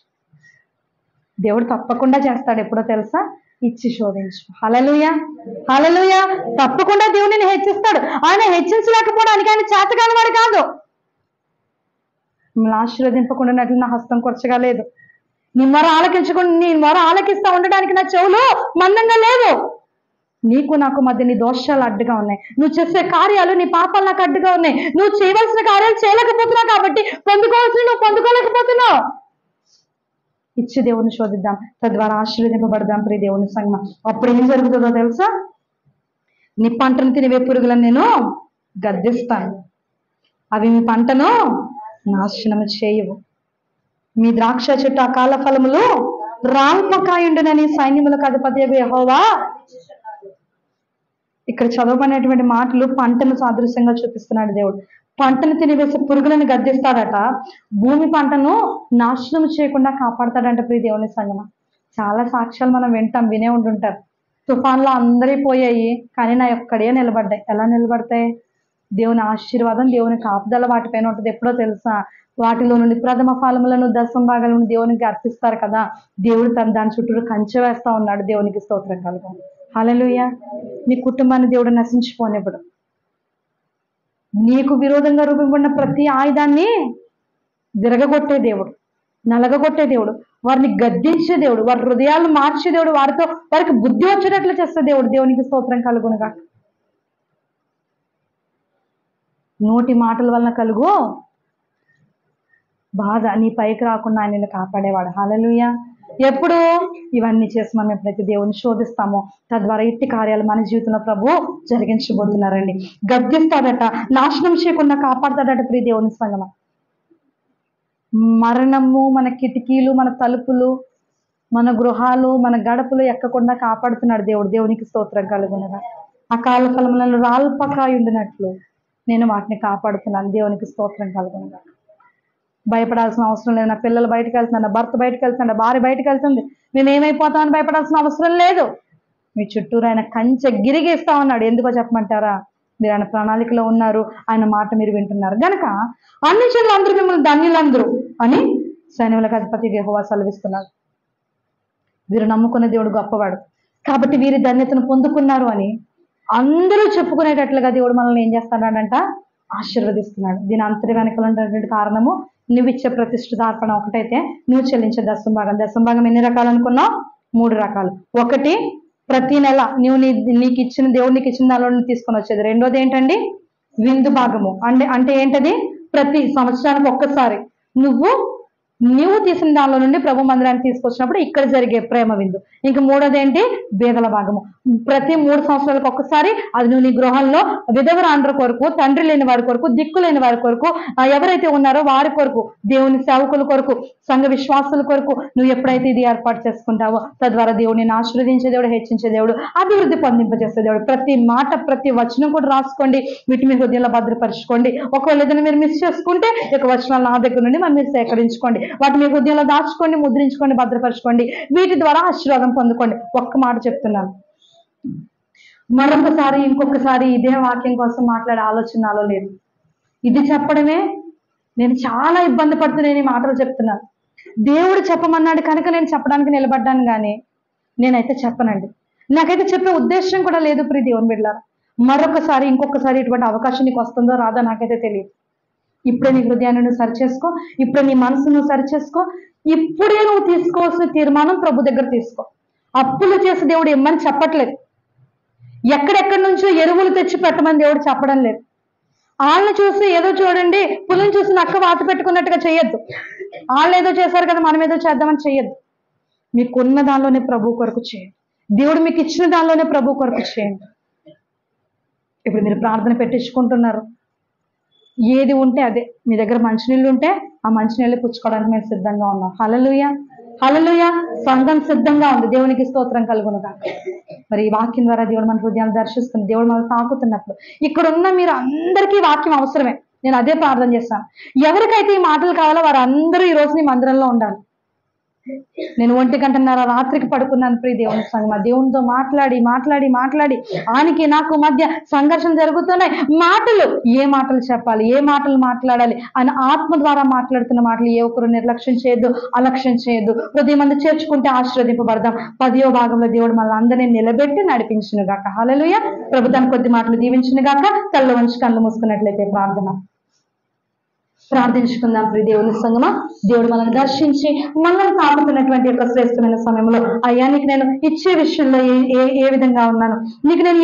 దేవుడు తప్పకుండా చేస్తాడు. ఎప్పుడో తెలుసా? ఇచ్చి శోధించు. హల్లెలూయా, హల్లెలూయా. తప్పకుండా దేవుడు నిన్ను హెచ్చిస్తాడు. ఆయన హెచ్చించలేకపోవడానికి ఆయన చేతకాని వాడు కాదు. మిమ్మల్ని ఆశీర్వదింపకుండానట్లు నా హస్తం కొరచగా లేదు, నీ మొర ఆలకించకుండా నీ మొర ఆలకిస్తా ఉండడానికి నా చెవులు మందంగా లేవు. నీకు నాకు మధ్య నీ దోషాలు అడ్డుగా ఉన్నాయి, నువ్వు చేసే కార్యాలు, నీ పాపాలు నాకు అడ్డుగా ఉన్నాయి. నువ్వు చేయవలసిన కార్యాలు చేయలేకపోతున్నావు, కాబట్టి పొందుకోవాల్సిన నువ్వు పొందుకోలేకపోతున్నావు. ఇచ్చి దేవుని శోధిద్దాం, తద్వారా ఆశీర్వదింపబడదాం. ప్రియ దేవుని సంగమా, అప్పుడు ఏం జరుగుతుందో తెలుసా? నీ పంటను తినివే పురుగులను నేను గద్దిస్తాను, అవి మీ పంటను నాశనం చేయవు. మీ ద్రాక్ష చెట్టు అకాల ఫలములు రాల్పకాయుండునని సైన్యములకు అధిపతియగు యెహోవా. ఇక్కడ చదవబడినటువంటి మాటలు పంటను సాదృశ్యంగా చూపిస్తున్నాడు దేవుడు. పంటను తినివేసే పురుగులను గద్దిస్తాడట, భూమి పంటను నాశనం చేయకుండా కాపాడతాడంట. ప్రియ దేవుని సంగమా, చాలా సాక్ష్యాలు మనం వినే ఉంటుంటారు. తుఫాన్లో అందరి పోయాయి, కానీ నా ఒక్కడే నిలబడ్డాయి. ఎలా నిలబడతాయి? దేవుని ఆశీర్వాదం, దేవుని కాపుదల వాటిపైన ఉంటుంది. ఎప్పుడో తెలుసా? వాటిలో నుండి ప్రథమ ఫలములను, దశమ భాగాలను దేవునికి అర్పిస్తారు కదా. దేవుడు దాని చుట్టూ కంచె వేస్తా ఉన్నాడు. దేవునికి స్తోత్రం కలుగు. హల్లెలూయా. నీ కుటుంబాన్ని దేవుడు నశించిపోనివ్వడు. నీకు విరోధంగా రూపొందిన ప్రతి ఆయుధాన్ని విరగగొట్టే దేవుడు, నలగగొట్టే దేవుడు, వారిని గద్దించే దేవుడు, వారి హృదయాలు మార్చే దేవుడు, వారికి బుద్ధి వచ్చేటట్లు చేసే దేవుడు. దేవునికి స్తోత్రం కలుగునుగా. నోటి మాటల వలన కలుగు బాధ నీ పైకి రాకుండా ఆయన కాపాడేవాడు. హల్లెలూయా. ఎప్పుడు ఇవన్నీ చేసి మనం ఎప్పుడైతే దేవుని శోధిస్తామో తద్వారా ఇట్టి కార్యాలు మన జీవితంలో ప్రభు జరిగించబోతున్నారండి. గద్దిస్తాడట, నాశనం చేయకుండా కాపాడతాడట. ప్రియ దేవుని సంగమా, మరణము మన కిటికీలు, మన తలుపులు, మన గృహాలు, మన గడపలు ఎక్కకుండా కాపాడుతున్నాడు దేవుడు. దేవునికి స్తోత్రం కలుగునగా. అకాల ఫలములను రాల్పకాయుండినట్లు నేను వాటిని కాపాడుతున్నాను. దేవునికి స్తోత్రం కలుగునగా. భయపడాల్సిన అవసరం లేదు. నా పిల్లలు బయటకు వెళ్తున్నారు, నా భర్త బయటకు వెళ్తున్నాడు, నా భార్య బయటకు వెళ్తుంది, మేము ఏమైపోతామని భయపడాల్సిన అవసరం లేదు. మీ చుట్టూరు ఆయన కంచె గిరిగిస్తా ఉన్నాడు. ఎందుకో చెప్పమంటారా? మీరు ఆయన ప్రణాళికలో ఉన్నారు, ఆయన మాట మీరు వింటున్నారు గనక అన్ని జనులు అందరూ మిమ్మల్ని ధన్యులందరూ అని సైన్యములకు అధిపతి యెహోవా సెలవిస్తున్నాడు. వీరు నమ్ముకున్న దేవుడు గొప్పవాడు కాబట్టి వీరి ధన్యతను పొందుకున్నారు అని అందరూ చెప్పుకునేటట్లుగా దేవుడు మనల్ని ఏం చేస్తున్నాడంట? ఆశీర్వదిస్తున్నాడు. దీని అంతటి వెనకాల ఉన్నటువంటి కారణము నువ్వు ఇచ్చే ప్రతిష్ఠిత అర్పణ ఒకటైతే నువ్వు చెల్లించే దశంభాగం. దశంభాగం ఎన్ని రకాలు అనుకున్నావు? 3 రకాలు. ఒకటి, ప్రతి నెల నువ్వు నీకు ఇచ్చిన దేవుడు నీకు ఇచ్చిన దానిలో తీసుకొని వచ్చేది. రెండోది ఏంటండి? విందు భాగము. అంటే ఏంటది? ప్రతి సంవత్సరానికి ఒక్కసారి నువ్వు తీసిన దానిలో నుండి ప్రభు మందిరానికి తీసుకొచ్చినప్పుడు ఇక్కడ జరిగే ప్రేమ విందు. ఇంక మూడోది ఏంటి? బేదల భాగము. ప్రతి 3 సంవత్సరాలకు ఒక్కసారి అది నువ్వు నీ గృహంలో విధవరాండ్ర కొరకు, తండ్రి లేని వారి కొరకు, దిక్కు లేని వారి కొరకు, ఎవరైతే ఉన్నారో వారి కొరకు, దేవుని సేవకుల కొరకు, సంఘ విశ్వాసుల కొరకు నువ్వు ఎప్పుడైతే ఇది ఏర్పాటు చేసుకుంటావో తద్వారా దేవుడిని ఆశీర్వదించే దేవుడు, హెచ్చించే దేవుడు, అభివృద్ధి పొందింపజేసే దేవుడు. ప్రతి మాట ప్రతి వచనం కూడా రాసుకోండి, వీటి మీ హృదయంలో భద్రపరచుకోండి. ఒకవేళ ఏదైనా మీరు మిస్ చేసుకుంటే ఇక వచనాలు నా దగ్గర నుండి మనం మీరు సేకరించుకోండి, వాటి మీ హృదయంలో దాచుకోండి, ముద్రించుకోండి, భద్రపరచుకోండి. వీటి ద్వారా ఆశీర్వాదం పొందుకోండి. ఒక్క మాట చెప్తున్నాను, మరొకసారి ఇంకొకసారి ఇదే వాక్యం కోసం మాట్లాడే ఆలోచన నాలో లేదు. ఇది చెప్పడమే నేను చాలా ఇబ్బంది పడుతున్నాను. ఈ మాటలు చెప్తున్నాను. దేవుడు చెప్పమన్నాడు కనుక నేను చెప్పడానికి నిలబడ్డాను, కానీ నేనైతే చెప్పనండి. నాకైతే చెప్పే ఉద్దేశం కూడా లేదు. ప్రియ దేవుని బిడ్డలారా, మరొకసారి ఇంకొకసారి ఇటువంటి అవకాశం నీకు వస్తుందో రాదో నాకైతే తెలియదు. ఇప్పుడే నీ హృదయాన్ని నువ్వు సరిచేసుకో, ఇప్పుడే నీ మనసును నువ్వు సరిచేసుకో. ఇప్పుడే నువ్వు తీసుకోవాల్సిన తీర్మానం ప్రభు దగ్గర తీసుకో. అప్పులు చేసి దేవుడు ఇమ్మని చెప్పట్లేదు, ఎక్కడెక్కడి నుంచో ఎరువులు తెచ్చి పెట్టమని దేవుడు చెప్పడం లేదు. వాళ్ళని చూసి ఏదో చూడండి, పులిని చూసి నక్క వాత పెట్టుకున్నట్టుగా చేయొద్దు. వాళ్ళు ఏదో చేశారు కదా మనం ఏదో చేద్దామని చేయొద్దు. మీకున్న దానిలోనే ప్రభు కొరకు చేయండి. దేవుడు మీకు ఇచ్చిన దానిలోనే ప్రభు కొరకు చేయండి. ఇప్పుడు మీరు ప్రార్థన పెట్టించుకుంటున్నారు, ఏది ఉంటే అదే. మీ దగ్గర మంచినీళ్ళు ఉంటే ఆ మంచినీళ్ళు పుచ్చుకోవడానికి మేము సిద్ధంగా ఉన్నాం. హల్లెలూయా, హల్లెలూయా. సంఘం సిద్ధంగా ఉంది. దేవునికి స్తోత్రం కలుగునుగా. మరి ఈ వాక్యం ద్వారా దేవుడు మన హృదయాన్ని దర్శిస్తుంది, దేవుడు మనల్ని తాకుతున్నప్పుడు ఇక్కడ ఉన్న మీరు అందరికీ వాక్యం అవసరమే. నేను అదే ప్రార్థన చేస్తాను. ఎవరికైతే ఈ మాటలు కావాలో వారు అందరూ ఈ రోజు నీ మందిరంలో ఉండాలి. నేను 1:30 రాత్రికి పడుకున్నాను. ప్రియ దేవుని సంగమా, దేవునితో మాట్లాడి మాట్లాడి మాట్లాడి ఆయనకి నాకు మధ్య సంఘర్షణ జరుగుతున్నాయి. మాటలు, ఏ మాటలు చెప్పాలి, ఏ మాటలు మాట్లాడాలి అని ఆత్మ ద్వారా మాట్లాడుతున్న మాటలు ఏ ఒక్కరు నిర్లక్ష్యం చేయొద్దు, అలక్ష్యం చేయొద్దు. 10 మంది చేర్చుకుంటే ఆశీర్వదింపబడదాం. 10వ భాగంలో దేవుడు మళ్ళీ అందరినీ నిలబెట్టి నడిపించును గాక. హల్లెలూయా. ప్రభు తన కొద్ది మాటలు దీవించును గాక. కళ్ళు వంచి కళ్ళు మూసుకున్నట్లయితే ప్రార్థించుకుందాం. ప్రియ దేవుని సంగమా, దేవుడు మనల్ని దర్శించి మనల్ని తాకుతున్నటువంటి యొక్క శ్రేష్టమైన సమయంలో అయ్యా నీకు నేను ఇచ్చే విషయంలో ఏ విధంగా ఉన్నాను, నీకు నేను